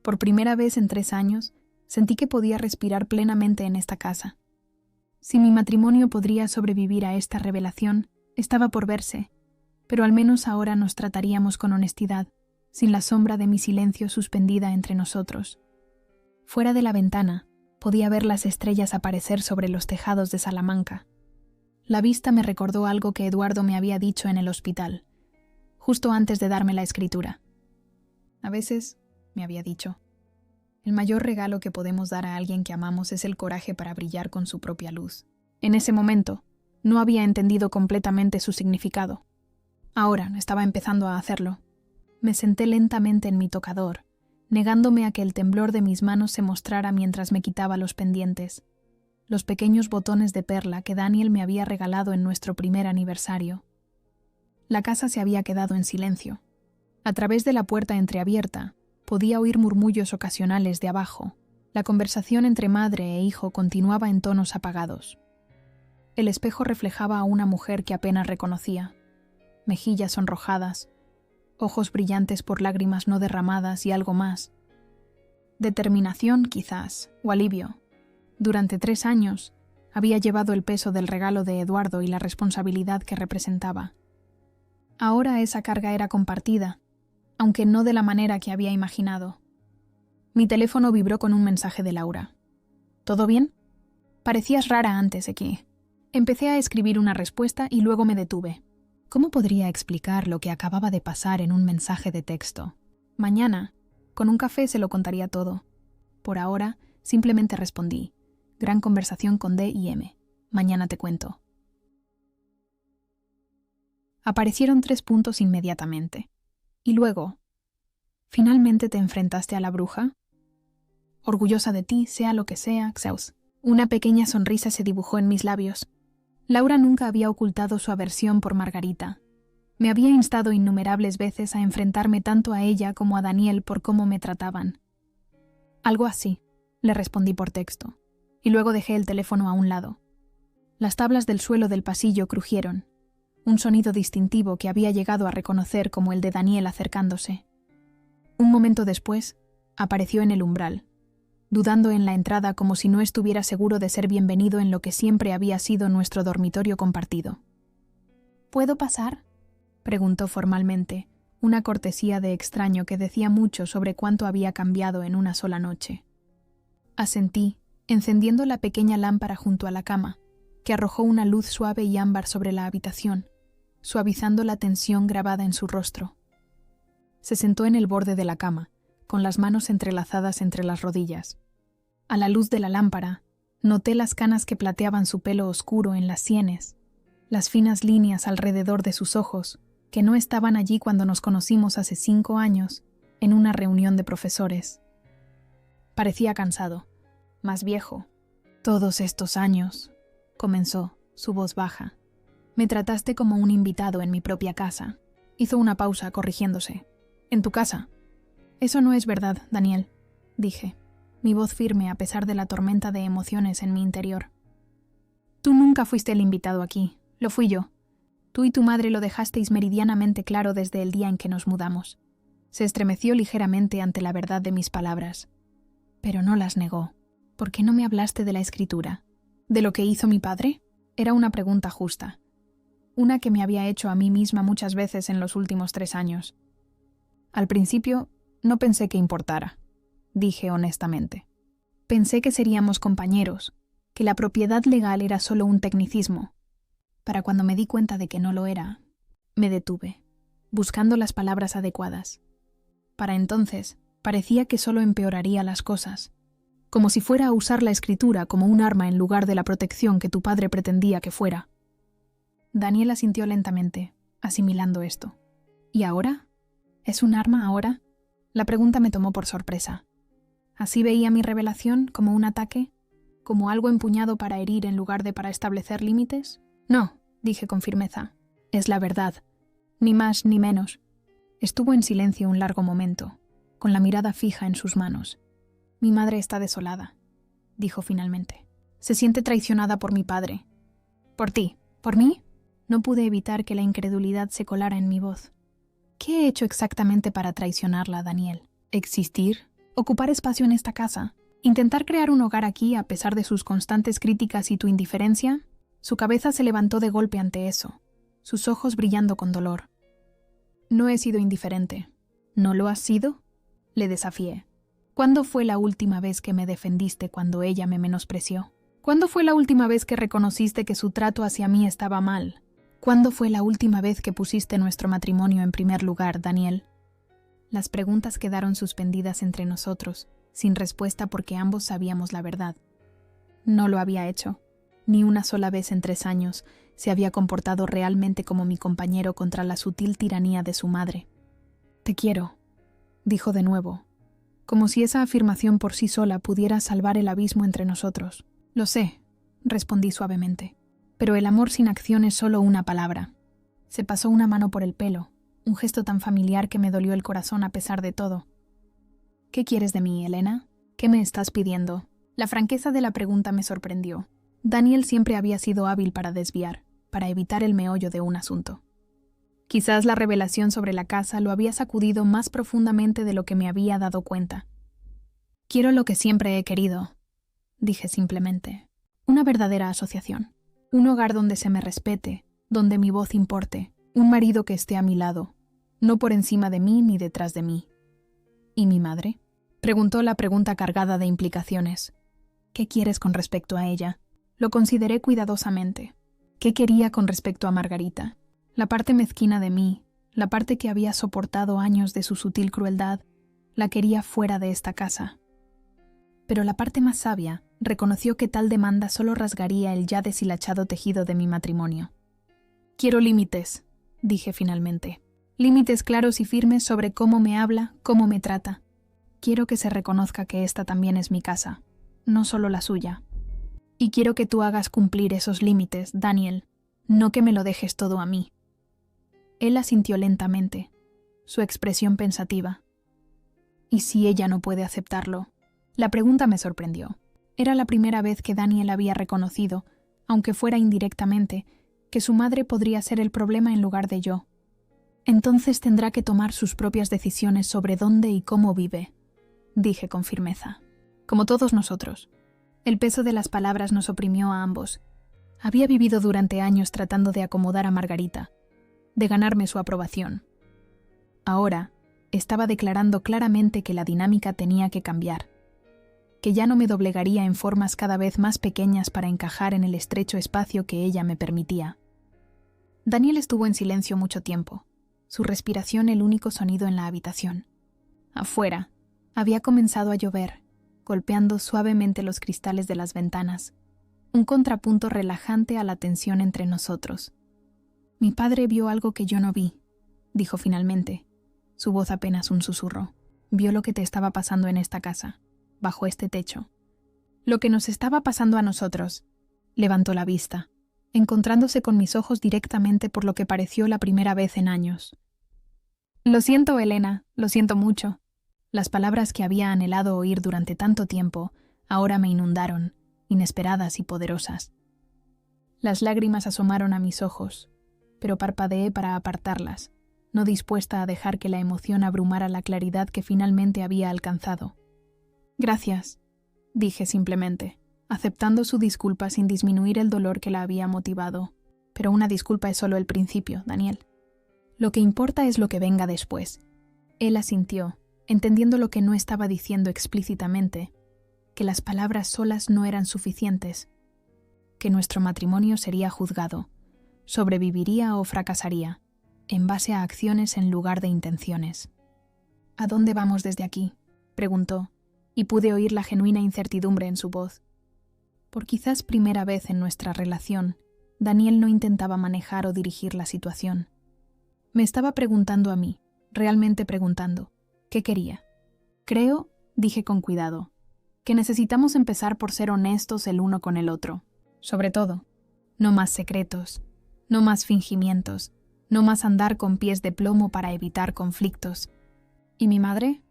Por primera vez en 3 años, sentí que podía respirar plenamente en esta casa. Si mi matrimonio podría sobrevivir a esta revelación, estaba por verse, pero al menos ahora nos trataríamos con honestidad, sin la sombra de mi silencio suspendida entre nosotros. Fuera de la ventana, podía ver las estrellas aparecer sobre los tejados de Salamanca. La vista me recordó algo que Eduardo me había dicho en el hospital, justo antes de darme la escritura. A veces, me había dicho, el mayor regalo que podemos dar a alguien que amamos es el coraje para brillar con su propia luz. En ese momento, no había entendido completamente su significado. Ahora estaba empezando a hacerlo. Me senté lentamente en mi tocador, negándome a que el temblor de mis manos se mostrara mientras me quitaba los pendientes. los pequeños botones de perla que Daniel me había regalado en nuestro primer aniversario. La casa se había quedado en silencio. A través de la puerta entreabierta, podía oír murmullos ocasionales de abajo. La conversación entre madre e hijo continuaba en tonos apagados. El espejo reflejaba a una mujer que apenas reconocía. Mejillas sonrojadas, ojos brillantes por lágrimas no derramadas y algo más. Determinación, quizás, o alivio. Durante 3 años, había llevado el peso del regalo de Eduardo y la responsabilidad que representaba. Ahora esa carga era compartida, aunque no de la manera que había imaginado. Mi teléfono vibró con un mensaje de Laura. ¿Todo bien? Parecías rara antes, Eki. Empecé a escribir una respuesta y luego me detuve. ¿Cómo podría explicar lo que acababa de pasar en un mensaje de texto? Mañana, con un café se lo contaría todo. Por ahora, simplemente respondí. Gran conversación con D y M. Mañana te cuento. Aparecieron 3 puntos inmediatamente. Y luego, ¿finalmente te enfrentaste a la bruja? Orgullosa de ti, sea lo que sea, Xeus. Una pequeña sonrisa se dibujó en mis labios. Laura nunca había ocultado su aversión por Margarita. Me había instado innumerables veces a enfrentarme tanto a ella como a Daniel por cómo me trataban. Algo así, le respondí por texto, y luego dejé el teléfono a un lado. Las tablas del suelo del pasillo crujieron, un sonido distintivo que había llegado a reconocer como el de Daniel acercándose. Un momento después, apareció en el umbral, dudando en la entrada como si no estuviera seguro de ser bienvenido en lo que siempre había sido nuestro dormitorio compartido. ¿Puedo pasar?, preguntó formalmente, una cortesía de extraño que decía mucho sobre cuánto había cambiado en una sola noche. Asentí, encendiendo la pequeña lámpara junto a la cama, que arrojó una luz suave y ámbar sobre la habitación, suavizando la tensión grabada en su rostro. Se sentó en el borde de la cama, con las manos entrelazadas entre las rodillas. A la luz de la lámpara, noté las canas que plateaban su pelo oscuro en las sienes, las finas líneas alrededor de sus ojos, que no estaban allí cuando nos conocimos hace 5 años, en una reunión de profesores. Parecía cansado, más viejo. «Todos estos años», comenzó, su voz baja. «Me trataste como un invitado en mi propia casa». Hizo una pausa, corrigiéndose. «¿En tu casa?» «Eso no es verdad, Daniel», dije, mi voz firme a pesar de la tormenta de emociones en mi interior. «Tú nunca fuiste el invitado aquí, lo fui yo. Tú y tu madre lo dejasteis meridianamente claro desde el día en que nos mudamos». Se estremeció ligeramente ante la verdad de mis palabras. Pero no las negó. «¿Por qué no me hablaste de la escritura? ¿De lo que hizo mi padre?» Era una pregunta justa. Una que me había hecho a mí misma muchas veces en los últimos 3 años. Al principio, no pensé que importara, dije honestamente. Pensé que seríamos compañeros, que la propiedad legal era solo un tecnicismo. Para cuando me di cuenta de que no lo era, me detuve, buscando las palabras adecuadas. Para entonces, parecía que solo empeoraría las cosas, como si fuera a usar la escritura como un arma en lugar de la protección que tu padre pretendía que fuera. Daniel asintió lentamente, asimilando esto. ¿Y ahora? ¿Es un arma ahora? La pregunta me tomó por sorpresa. ¿Así veía mi revelación, como un ataque? ¿Como algo empuñado para herir en lugar de para establecer límites? No, dije con firmeza. Es la verdad. Ni más ni menos. Estuvo en silencio un largo momento, con la mirada fija en sus manos. Mi madre está desolada, dijo finalmente. Se siente traicionada por mi padre. ¿Por ti? ¿Por mí? No pude evitar que la incredulidad se colara en mi voz. ¿Qué he hecho exactamente para traicionarla, Daniel? ¿Existir? ¿Ocupar espacio en esta casa? ¿Intentar crear un hogar aquí a pesar de sus constantes críticas y tu indiferencia? Su cabeza se levantó de golpe ante eso, sus ojos brillando con dolor. No he sido indiferente. ¿No lo has sido? Le desafié. ¿Cuándo fue la última vez que me defendiste cuando ella me menospreció? ¿Cuándo fue la última vez que reconociste que su trato hacia mí estaba mal? ¿Cuándo fue la última vez que pusiste nuestro matrimonio en primer lugar, Daniel? Las preguntas quedaron suspendidas entre nosotros, sin respuesta porque ambos sabíamos la verdad. No lo había hecho. Ni una sola vez en 3 años se había comportado realmente como mi compañero contra la sutil tiranía de su madre. «Te quiero», dijo de nuevo, como si esa afirmación por sí sola pudiera salvar el abismo entre nosotros. «Lo sé», respondí suavemente. Pero el amor sin acción es solo una palabra. Se pasó una mano por el pelo, un gesto tan familiar que me dolió el corazón a pesar de todo. ¿Qué quieres de mí, Elena? ¿Qué me estás pidiendo? La franqueza de la pregunta me sorprendió. Daniel siempre había sido hábil para desviar, para evitar el meollo de un asunto. Quizás la revelación sobre la casa lo había sacudido más profundamente de lo que me había dado cuenta. Quiero lo que siempre he querido, dije simplemente. Una verdadera asociación. Un hogar donde se me respete, donde mi voz importe. Un marido que esté a mi lado, no por encima de mí ni detrás de mí. ¿Y mi madre? Preguntó la pregunta cargada de implicaciones. ¿Qué quieres con respecto a ella? Lo consideré cuidadosamente. ¿Qué quería con respecto a Margarita? La parte mezquina de mí, la parte que había soportado años de su sutil crueldad, la quería fuera de esta casa. Pero la parte más sabia reconoció que tal demanda solo rasgaría el ya deshilachado tejido de mi matrimonio. Quiero límites, dije finalmente. Límites claros y firmes sobre cómo me habla, cómo me trata. Quiero que se reconozca que esta también es mi casa, no solo la suya. Y quiero que tú hagas cumplir esos límites, Daniel, no que me lo dejes todo a mí. Él asintió lentamente, su expresión pensativa. ¿Y si ella no puede aceptarlo? La pregunta me sorprendió. Era la primera vez que Daniel había reconocido, aunque fuera indirectamente, que su madre podría ser el problema en lugar de yo. Entonces tendrá que tomar sus propias decisiones sobre dónde y cómo vive, dije con firmeza. Como todos nosotros. El peso de las palabras nos oprimió a ambos. Había vivido durante años tratando de acomodar a Margarita, de ganarme su aprobación. Ahora, estaba declarando claramente que la dinámica tenía que cambiar, que ya no me doblegaría en formas cada vez más pequeñas para encajar en el estrecho espacio que ella me permitía. Daniel estuvo en silencio mucho tiempo, su respiración el único sonido en la habitación. Afuera, había comenzado a llover, golpeando suavemente los cristales de las ventanas, un contrapunto relajante a la tensión entre nosotros. Mi padre vio algo que yo no vi, dijo finalmente, su voz apenas un susurro. Vio lo que te estaba pasando en esta casa, bajo este techo. Lo que nos estaba pasando a nosotros. Levantó la vista, encontrándose con mis ojos directamente por lo que pareció la primera vez en años. Lo siento, Elena, lo siento mucho. Las palabras que había anhelado oír durante tanto tiempo ahora me inundaron, inesperadas y poderosas. Las lágrimas asomaron a mis ojos, pero parpadeé para apartarlas, no dispuesta a dejar que la emoción abrumara la claridad que finalmente había alcanzado. Gracias, dije simplemente, aceptando su disculpa sin disminuir el dolor que la había motivado. Pero una disculpa es solo el principio, Daniel. Lo que importa es lo que venga después. Él asintió, entendiendo lo que no estaba diciendo explícitamente, que las palabras solas no eran suficientes, que nuestro matrimonio sería juzgado, sobreviviría o fracasaría, en base a acciones en lugar de intenciones. ¿A dónde vamos desde aquí?, preguntó, y pude oír la genuina incertidumbre en su voz. Por quizás primera vez en nuestra relación, Daniel no intentaba manejar o dirigir la situación. Me estaba preguntando a mí, realmente preguntando, ¿qué quería? Creo, dije con cuidado, que necesitamos empezar por ser honestos el uno con el otro. Sobre todo, no más secretos, no más fingimientos, no más andar con pies de plomo para evitar conflictos. ¿Y mi madre?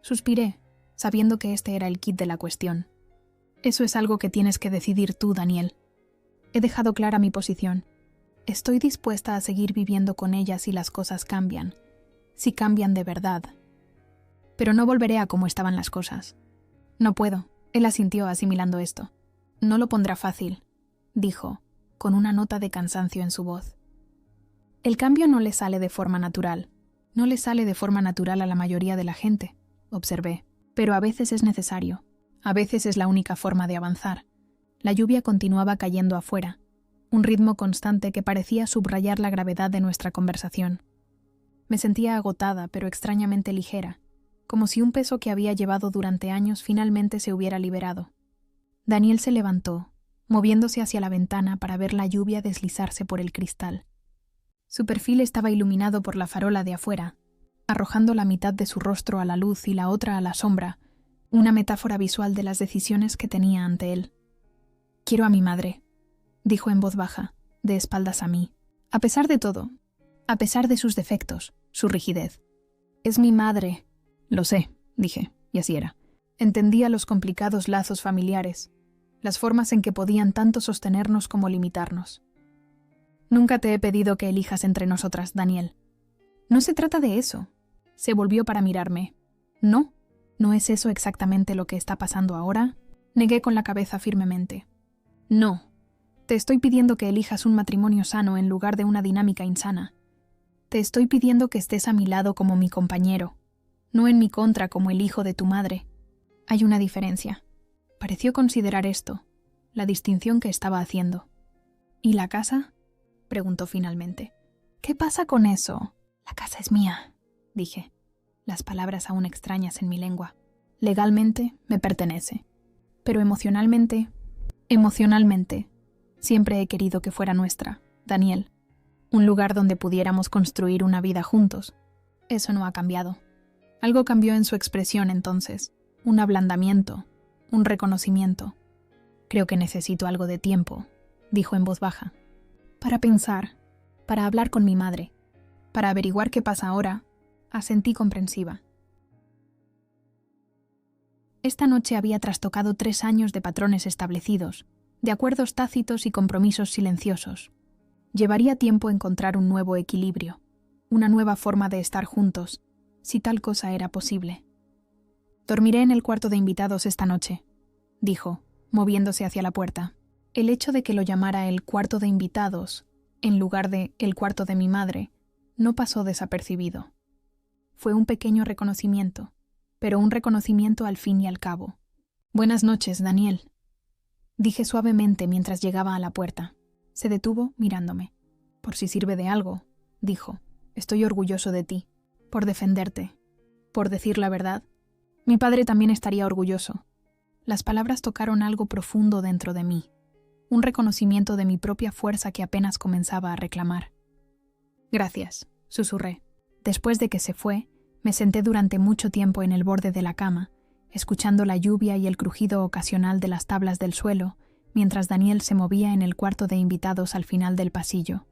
Suspiré, sabiendo que este era el quid de la cuestión. Eso es algo que tienes que decidir tú, Daniel. He dejado clara mi posición. Estoy dispuesta a seguir viviendo con ella si las cosas cambian, si cambian de verdad. Pero no volveré a como estaban las cosas. No puedo, él asintió asimilando esto. No lo pondrá fácil, dijo, con una nota de cansancio en su voz. El cambio no le sale de forma natural. No le sale de forma natural a la mayoría de la gente, observé. Pero a veces es necesario. A veces es la única forma de avanzar. La lluvia continuaba cayendo afuera, un ritmo constante que parecía subrayar la gravedad de nuestra conversación. Me sentía agotada, pero extrañamente ligera, como si un peso que había llevado durante años finalmente se hubiera liberado. Daniel se levantó, moviéndose hacia la ventana para ver la lluvia deslizarse por el cristal. Su perfil estaba iluminado por la farola de afuera, arrojando la mitad de su rostro a la luz y la otra a la sombra, una metáfora visual de las decisiones que tenía ante él. Quiero a mi madre, dijo en voz baja, de espaldas a mí. A pesar de todo, a pesar de sus defectos, su rigidez. Es mi madre. Lo sé, dije, y así era. Entendía los complicados lazos familiares, las formas en que podían tanto sostenernos como limitarnos. Nunca te he pedido que elijas entre nosotras, Daniel. No se trata de eso. Se volvió para mirarme. No, ¿no es eso exactamente lo que está pasando ahora? Negué con la cabeza firmemente. No, te estoy pidiendo que elijas un matrimonio sano en lugar de una dinámica insana. Te estoy pidiendo que estés a mi lado como mi compañero, no en mi contra como el hijo de tu madre. Hay una diferencia. Pareció considerar esto, la distinción que estaba haciendo. ¿Y la casa?, preguntó finalmente. ¿Qué pasa con eso? La casa es mía, dije, las palabras aún extrañas en mi lengua. Legalmente me pertenece, pero emocionalmente, siempre he querido que fuera nuestra, Daniel. Un lugar donde pudiéramos construir una vida juntos. Eso no ha cambiado. Algo cambió en su expresión entonces, un ablandamiento, un reconocimiento. Creo que necesito algo de tiempo, dijo en voz baja. Para pensar, para hablar con mi madre, para averiguar qué pasa ahora, asentí comprensiva. Esta noche había trastocado 3 años de patrones establecidos, de acuerdos tácitos y compromisos silenciosos. Llevaría tiempo encontrar un nuevo equilibrio, una nueva forma de estar juntos, si tal cosa era posible. Dormiré en el cuarto de invitados esta noche, dijo, moviéndose hacia la puerta. El hecho de que lo llamara el cuarto de invitados, en lugar de el cuarto de mi madre, no pasó desapercibido. Fue un pequeño reconocimiento, pero un reconocimiento al fin y al cabo. Buenas noches, Daniel, dije suavemente mientras llegaba a la puerta. Se detuvo mirándome. Por si sirve de algo, dijo, estoy orgulloso de ti, por defenderte, por decir la verdad. Mi padre también estaría orgulloso. Las palabras tocaron algo profundo dentro de mí, un reconocimiento de mi propia fuerza que apenas comenzaba a reclamar. Gracias, susurré. Después de que se fue, me senté durante mucho tiempo en el borde de la cama, escuchando la lluvia y el crujido ocasional de las tablas del suelo, mientras Daniel se movía en el cuarto de invitados al final del pasillo.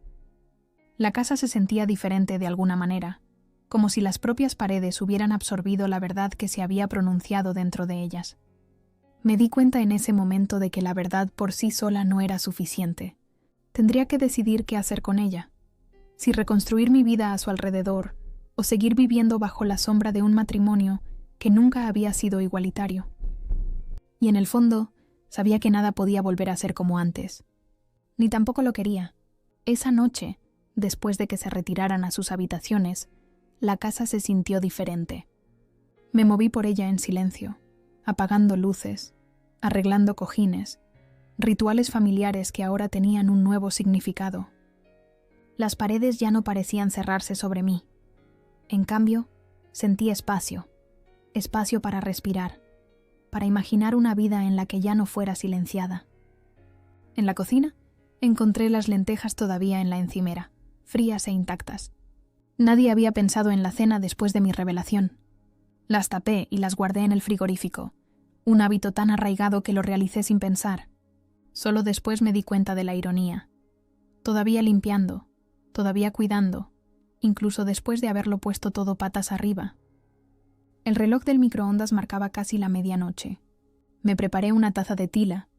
La casa se sentía diferente de alguna manera, como si las propias paredes hubieran absorbido la verdad que se había pronunciado dentro de ellas. Me di cuenta en ese momento de que la verdad por sí sola no era suficiente. Tendría que decidir qué hacer con ella. Si reconstruir mi vida a su alrededor, o seguir viviendo bajo la sombra de un matrimonio que nunca había sido igualitario. Y en el fondo, sabía que nada podía volver a ser como antes. Ni tampoco lo quería. Esa noche, después de que se retiraran a sus habitaciones, la casa se sintió diferente. Me moví por ella en silencio, apagando luces, arreglando cojines, rituales familiares que ahora tenían un nuevo significado. Las paredes ya no parecían cerrarse sobre mí. En cambio, sentí espacio para respirar, para imaginar una vida en la que ya no fuera silenciada. En la cocina, encontré las lentejas todavía en la encimera, frías e intactas. Nadie había pensado en la cena después de mi revelación. Las tapé y las guardé en el frigorífico, un hábito tan arraigado que lo realicé sin pensar. Solo después me di cuenta de la ironía. Todavía limpiando, todavía cuidando, incluso después de haberlo puesto todo patas arriba. El reloj del microondas marcaba casi la medianoche. Me preparé una taza de tila,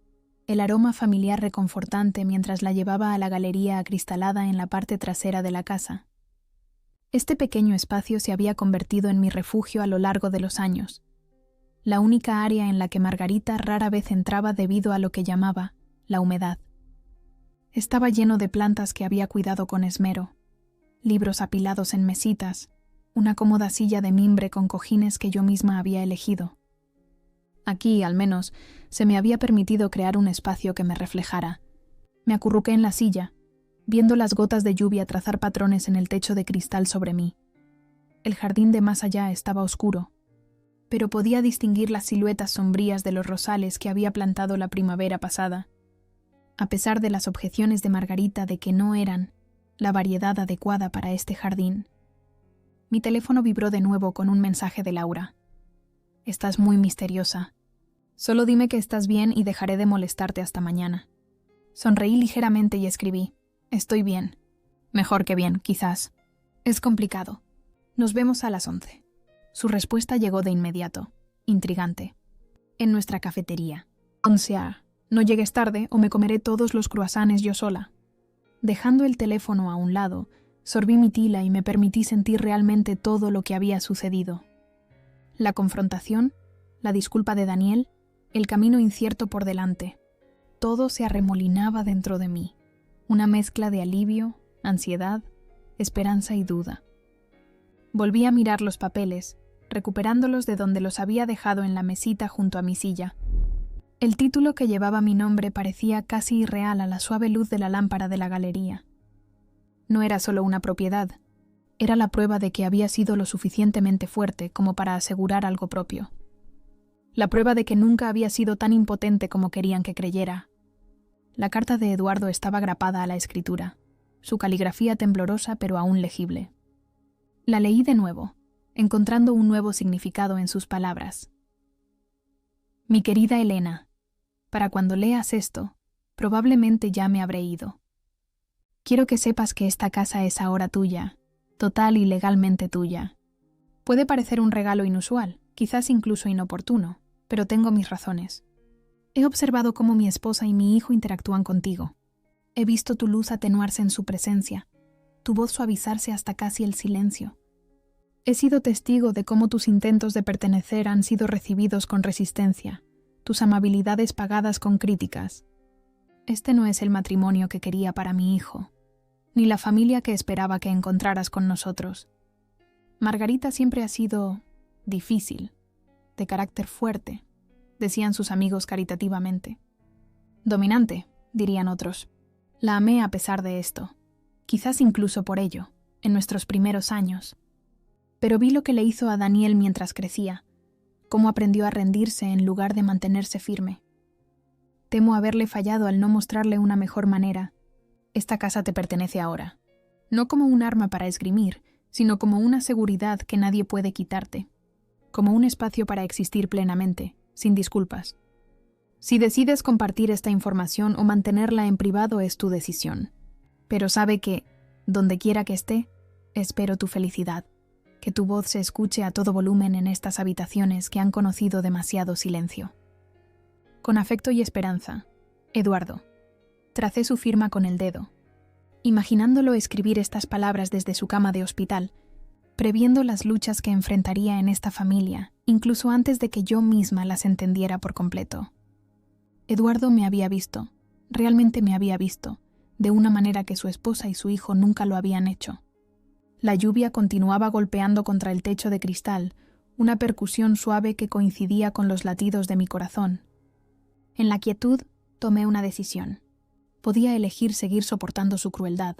el aroma familiar reconfortante mientras la llevaba a la galería acristalada en la parte trasera de la casa. Este pequeño espacio se había convertido en mi refugio a lo largo de los años, la única área en la que Margarita rara vez entraba debido a lo que llamaba la humedad. Estaba lleno de plantas que había cuidado con esmero, libros apilados en mesitas, una cómoda silla de mimbre con cojines que yo misma había elegido. Aquí, al menos, se me había permitido crear un espacio que me reflejara. Me acurruqué en la silla, viendo las gotas de lluvia trazar patrones en el techo de cristal sobre mí. El jardín de más allá estaba oscuro, pero podía distinguir las siluetas sombrías de los rosales que había plantado la primavera pasada, a pesar de las objeciones de Margarita de que no eran la variedad adecuada para este jardín. Mi teléfono vibró de nuevo con un mensaje de Laura. «Estás muy misteriosa. Solo dime que estás bien y dejaré de molestarte hasta mañana. Sonreí ligeramente y escribí: estoy bien. Mejor que bien, quizás. Es complicado. Nos vemos a las 11. Su respuesta llegó de inmediato, intrigante. En nuestra cafetería. 11 No llegues tarde o me comeré todos los croissants yo sola. Dejando el teléfono a un lado, sorbí mi tila y me permití sentir realmente todo lo que había sucedido. La confrontación, la disculpa de Daniel, el camino incierto por delante. Todo se arremolinaba dentro de mí. Una mezcla de alivio, ansiedad, esperanza y duda. Volví a mirar los papeles, recuperándolos de donde los había dejado en la mesita junto a mi silla. El título que llevaba mi nombre parecía casi irreal a la suave luz de la lámpara de la galería. No era solo una propiedad, era la prueba de que había sido lo suficientemente fuerte como para asegurar algo propio. La prueba de que nunca había sido tan impotente como querían que creyera. La carta de Eduardo estaba grapada a la escritura, su caligrafía temblorosa pero aún legible. La leí de nuevo, encontrando un nuevo significado en sus palabras. Mi querida Elena, para cuando leas esto, probablemente ya me habré ido. Quiero que sepas que esta casa es ahora tuya, total y legalmente tuya. Puede parecer un regalo inusual, quizás incluso inoportuno, pero tengo mis razones. He observado cómo mi esposa y mi hijo interactúan contigo. He visto tu luz atenuarse en su presencia, tu voz suavizarse hasta casi el silencio. He sido testigo de cómo tus intentos de pertenecer han sido recibidos con resistencia, tus amabilidades pagadas con críticas. Este no es el matrimonio que quería para mi hijo, ni la familia que esperaba que encontraras con nosotros. Margarita siempre ha sido difícil, de carácter fuerte, decían sus amigos caritativamente. Dominante, dirían otros. La amé a pesar de esto, quizás incluso por ello, en nuestros primeros años. Pero vi lo que le hizo a Daniel mientras crecía, cómo aprendió a rendirse en lugar de mantenerse firme. Temo haberle fallado al no mostrarle una mejor manera. Esta casa te pertenece ahora, no como un arma para esgrimir, sino como una seguridad que nadie puede quitarte, como un espacio para existir plenamente, sin disculpas. Si decides compartir esta información o mantenerla en privado es tu decisión. Pero sabe que, donde quiera que esté, espero tu felicidad, que tu voz se escuche a todo volumen en estas habitaciones que han conocido demasiado silencio. Con afecto y esperanza, Eduardo. Tracé su firma con el dedo, imaginándolo escribir estas palabras desde su cama de hospital, previendo las luchas que enfrentaría en esta familia, incluso antes de que yo misma las entendiera por completo. Eduardo me había visto, realmente me había visto, de una manera que su esposa y su hijo nunca lo habían hecho. La lluvia continuaba golpeando contra el techo de cristal, una percusión suave que coincidía con los latidos de mi corazón. En la quietud tomé una decisión. Podía elegir seguir soportando su crueldad,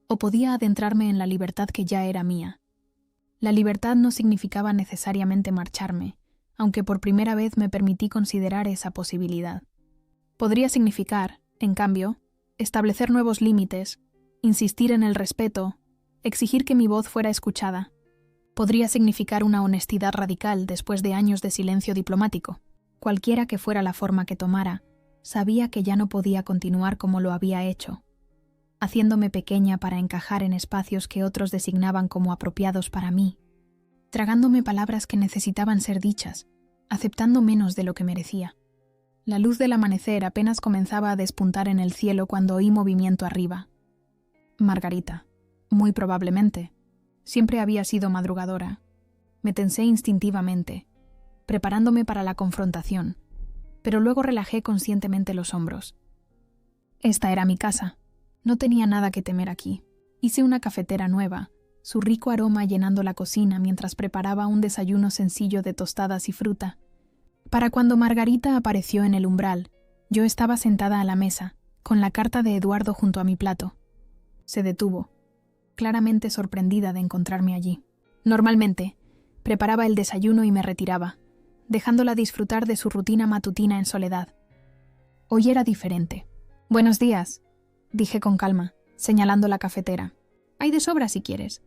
o podía adentrarme en la libertad que ya era mía. La libertad no significaba necesariamente marcharme, aunque por primera vez me permití considerar esa posibilidad. Podría significar, en cambio, establecer nuevos límites, insistir en el respeto, exigir que mi voz fuera escuchada. Podría significar una honestidad radical después de años de silencio diplomático. Cualquiera que fuera la forma que tomara, sabía que ya no podía continuar como lo había hecho, haciéndome pequeña para encajar en espacios que otros designaban como apropiados para mí, tragándome palabras que necesitaban ser dichas, aceptando menos de lo que merecía. La luz del amanecer apenas comenzaba a despuntar en el cielo cuando oí movimiento arriba. Margarita, muy probablemente, siempre había sido madrugadora. Me tensé instintivamente, preparándome para la confrontación, pero luego relajé conscientemente los hombros. Esta era mi casa. No tenía nada que temer aquí. Hice una cafetera nueva, su rico aroma llenando la cocina mientras preparaba un desayuno sencillo de tostadas y fruta. Para cuando Margarita apareció en el umbral, yo estaba sentada a la mesa, con la carta de Eduardo junto a mi plato. Se detuvo, claramente sorprendida de encontrarme allí. Normalmente, preparaba el desayuno y me retiraba, dejándola disfrutar de su rutina matutina en soledad. Hoy era diferente. «Buenos días», dije con calma, señalando la cafetera. «Hay de sobra si quieres».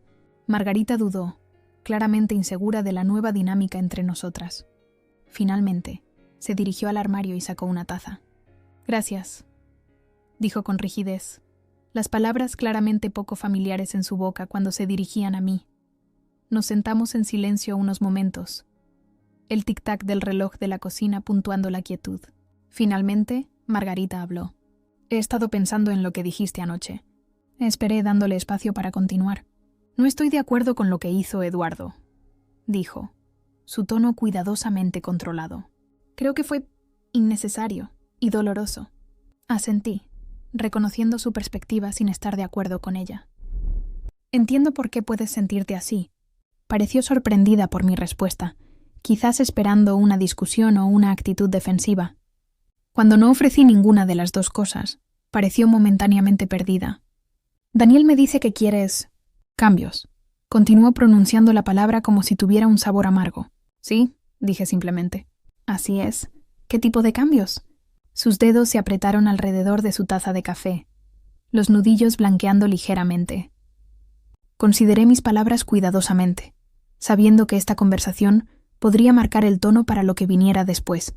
Margarita dudó, claramente insegura de la nueva dinámica entre nosotras. Finalmente, Se dirigió al armario y sacó una taza. «Gracias», dijo con rigidez, las palabras claramente poco familiares en su boca cuando se dirigían a mí. Nos sentamos en silencio unos momentos, el tic-tac del reloj de la cocina puntuando la quietud. Finalmente, Margarita habló. «He estado pensando en lo que dijiste anoche». Esperé dándole espacio para continuar. «No estoy de acuerdo con lo que hizo Eduardo», dijo, su tono cuidadosamente controlado. «Creo que fue innecesario y doloroso». Asentí, reconociendo su perspectiva sin estar de acuerdo con ella. «Entiendo por qué puedes sentirte así». Pareció sorprendida por mi respuesta, quizás esperando una discusión o una actitud defensiva. Cuando no ofrecí ninguna de las dos cosas, pareció momentáneamente perdida. «Daniel me dice que quieres cambios». Continuó pronunciando la palabra como si tuviera un sabor amargo. «Sí», dije simplemente. «Así es. ¿Qué tipo de cambios?» Sus dedos se apretaron alrededor de su taza de café, los nudillos blanqueando ligeramente. Consideré mis palabras cuidadosamente, sabiendo que esta conversación podría marcar el tono para lo que viniera después.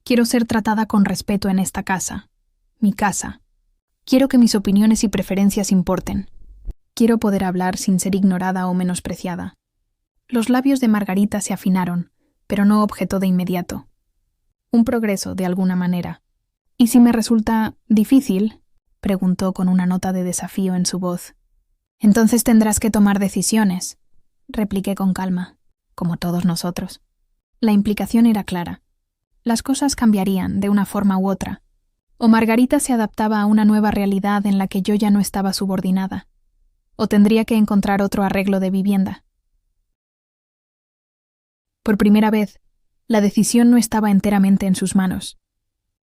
«Quiero ser tratada con respeto en esta casa, mi casa. Quiero que mis opiniones y preferencias importen. Quiero poder hablar sin ser ignorada o menospreciada». Los labios de Margarita se afinaron, pero no objetó de inmediato. Un progreso, de alguna manera. «¿Y si me resulta difícil?», preguntó con una nota de desafío en su voz. «Entonces tendrás que tomar decisiones», repliqué con calma, como todos nosotros. La implicación era clara. Las cosas cambiarían de una forma u otra. O Margarita se adaptaba a una nueva realidad en la que yo ya no estaba subordinada, o tendría que encontrar otro arreglo de vivienda. Por primera vez, la decisión no estaba enteramente en sus manos.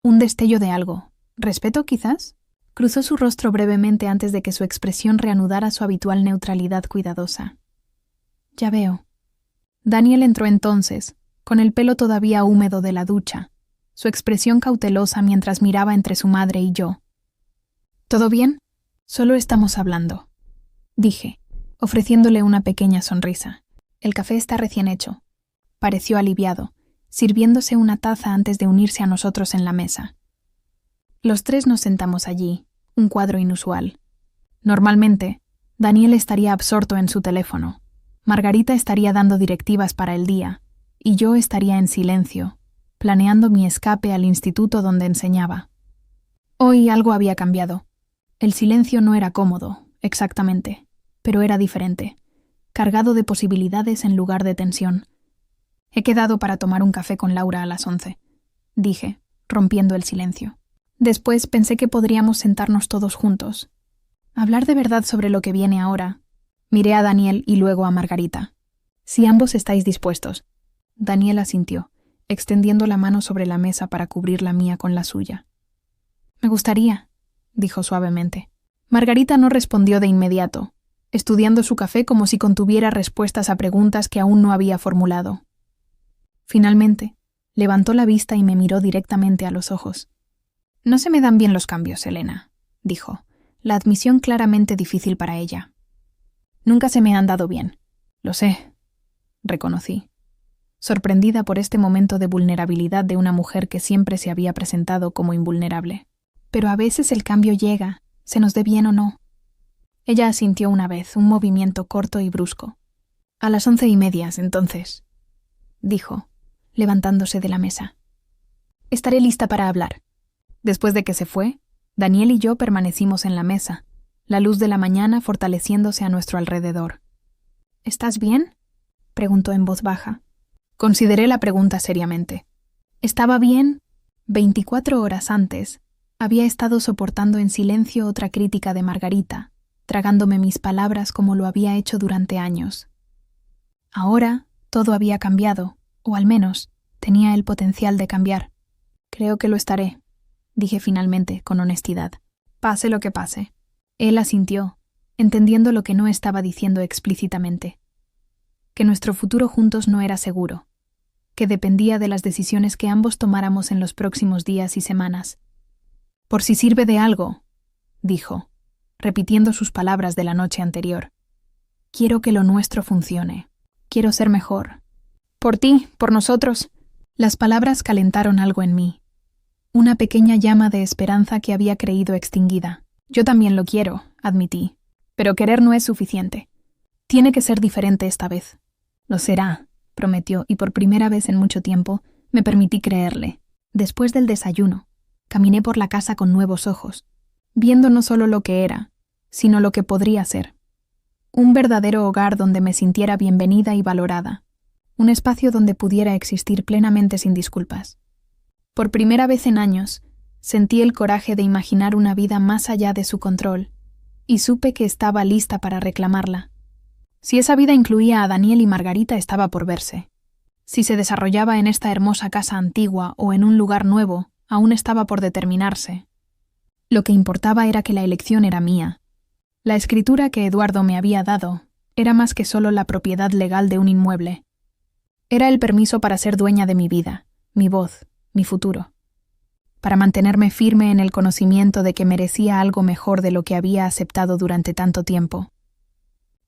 Un destello de algo, respeto quizás, cruzó su rostro brevemente antes de que su expresión reanudara su habitual neutralidad cuidadosa. «Ya veo». Daniel entró entonces, con el pelo todavía húmedo de la ducha, su expresión cautelosa mientras miraba entre su madre y yo. «¿Todo bien? Solo estamos hablando», dije, ofreciéndole una pequeña sonrisa. «El café está recién hecho». Pareció aliviado, sirviéndose una taza antes de unirse a nosotros en la mesa. Los tres nos sentamos allí, un cuadro inusual. Normalmente, Daniel estaría absorto en su teléfono, Margarita estaría dando directivas para el día, y yo estaría en silencio, planeando mi escape al instituto donde enseñaba. Hoy algo había cambiado. El silencio no era cómodo, exactamente, pero era diferente, cargado de posibilidades en lugar de tensión. «He quedado para tomar un café con Laura a las 11», dije, rompiendo el silencio. Después pensé que podríamos sentarnos todos juntos. Hablar de verdad sobre lo que viene ahora. Miré a Daniel y luego a Margarita. «Si ambos estáis dispuestos». Daniel asintió, extendiendo la mano sobre la mesa para cubrir la mía con la suya. «Me gustaría», dijo suavemente. Margarita no respondió de inmediato, estudiando su café como si contuviera respuestas a preguntas que aún no había formulado. Finalmente, levantó la vista y me miró directamente a los ojos. «No se me dan bien los cambios, Elena», dijo, la admisión claramente difícil para ella. «Nunca se me han dado bien. Lo sé», reconocí, sorprendida por este momento de vulnerabilidad de una mujer que siempre se había presentado como invulnerable. «Pero a veces el cambio llega, se nos dé bien o no». Ella asintió una vez, un movimiento corto y brusco. «A las 11:30, entonces», dijo, levantándose de la mesa. «Estaré lista para hablar». Después de que se fue, Daniel y yo permanecimos en la mesa, la luz de la mañana fortaleciéndose a nuestro alrededor. «¿Estás bien?», preguntó en voz baja. Consideré la pregunta seriamente. ¿Estaba bien? 24 horas antes, había estado soportando en silencio otra crítica de Margarita, tragándome mis palabras como lo había hecho durante años. Ahora, todo había cambiado, o al menos, tenía el potencial de cambiar. «Creo que lo estaré», dije finalmente, con honestidad. «Pase lo que pase». Él asintió, entendiendo lo que no estaba diciendo explícitamente. Que nuestro futuro juntos no era seguro, que dependía de las decisiones que ambos tomáramos en los próximos días y semanas. «Por si sirve de algo», dijo, repitiendo sus palabras de la noche anterior. «Quiero que lo nuestro funcione. Quiero ser mejor. Por ti, por nosotros. Las palabras calentaron algo en mí, una pequeña llama de esperanza que había creído extinguida. Yo también lo quiero, admití, pero querer no es suficiente. Tiene que ser diferente esta vez. Lo será, prometió, y por primera vez en mucho tiempo me permití creerle. Después del desayuno, caminé por la casa con nuevos ojos, viendo no solo lo que era, sino lo que podría ser. Un verdadero hogar donde me sintiera bienvenida y valorada. Un espacio donde pudiera existir plenamente sin disculpas. Por primera vez en años, sentí el coraje de imaginar una vida más allá de su control, y supe que estaba lista para reclamarla. Si esa vida incluía a Daniel y Margarita, estaba por verse. Si se desarrollaba en esta hermosa casa antigua o en un lugar nuevo, aún estaba por determinarse. Lo que importaba era que la elección era mía. La escritura que Eduardo me había dado era más que solo la propiedad legal de un inmueble. Era el permiso para ser dueña de mi vida, mi voz, mi futuro. Para mantenerme firme en el conocimiento de que merecía algo mejor de lo que había aceptado durante tanto tiempo.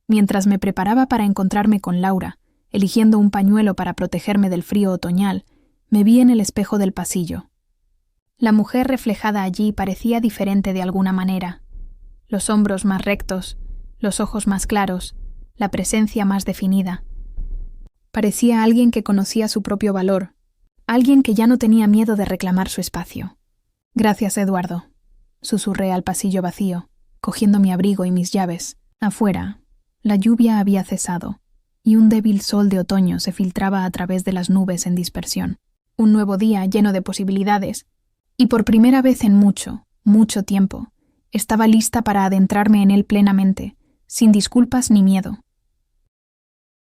Mientras me preparaba para encontrarme con Laura, eligiendo un pañuelo para protegerme del frío otoñal, me vi en el espejo del pasillo. La mujer reflejada allí parecía diferente de alguna manera. Los hombros más rectos, los ojos más claros, la presencia más definida. Parecía alguien que conocía su propio valor, alguien que ya no tenía miedo de reclamar su espacio. «Gracias, Eduardo», susurré al pasillo vacío, cogiendo mi abrigo y mis llaves. Afuera, la lluvia había cesado, y un débil sol de otoño se filtraba a través de las nubes en dispersión. Un nuevo día lleno de posibilidades, y por primera vez en mucho, mucho tiempo, estaba lista para adentrarme en él plenamente, sin disculpas ni miedo.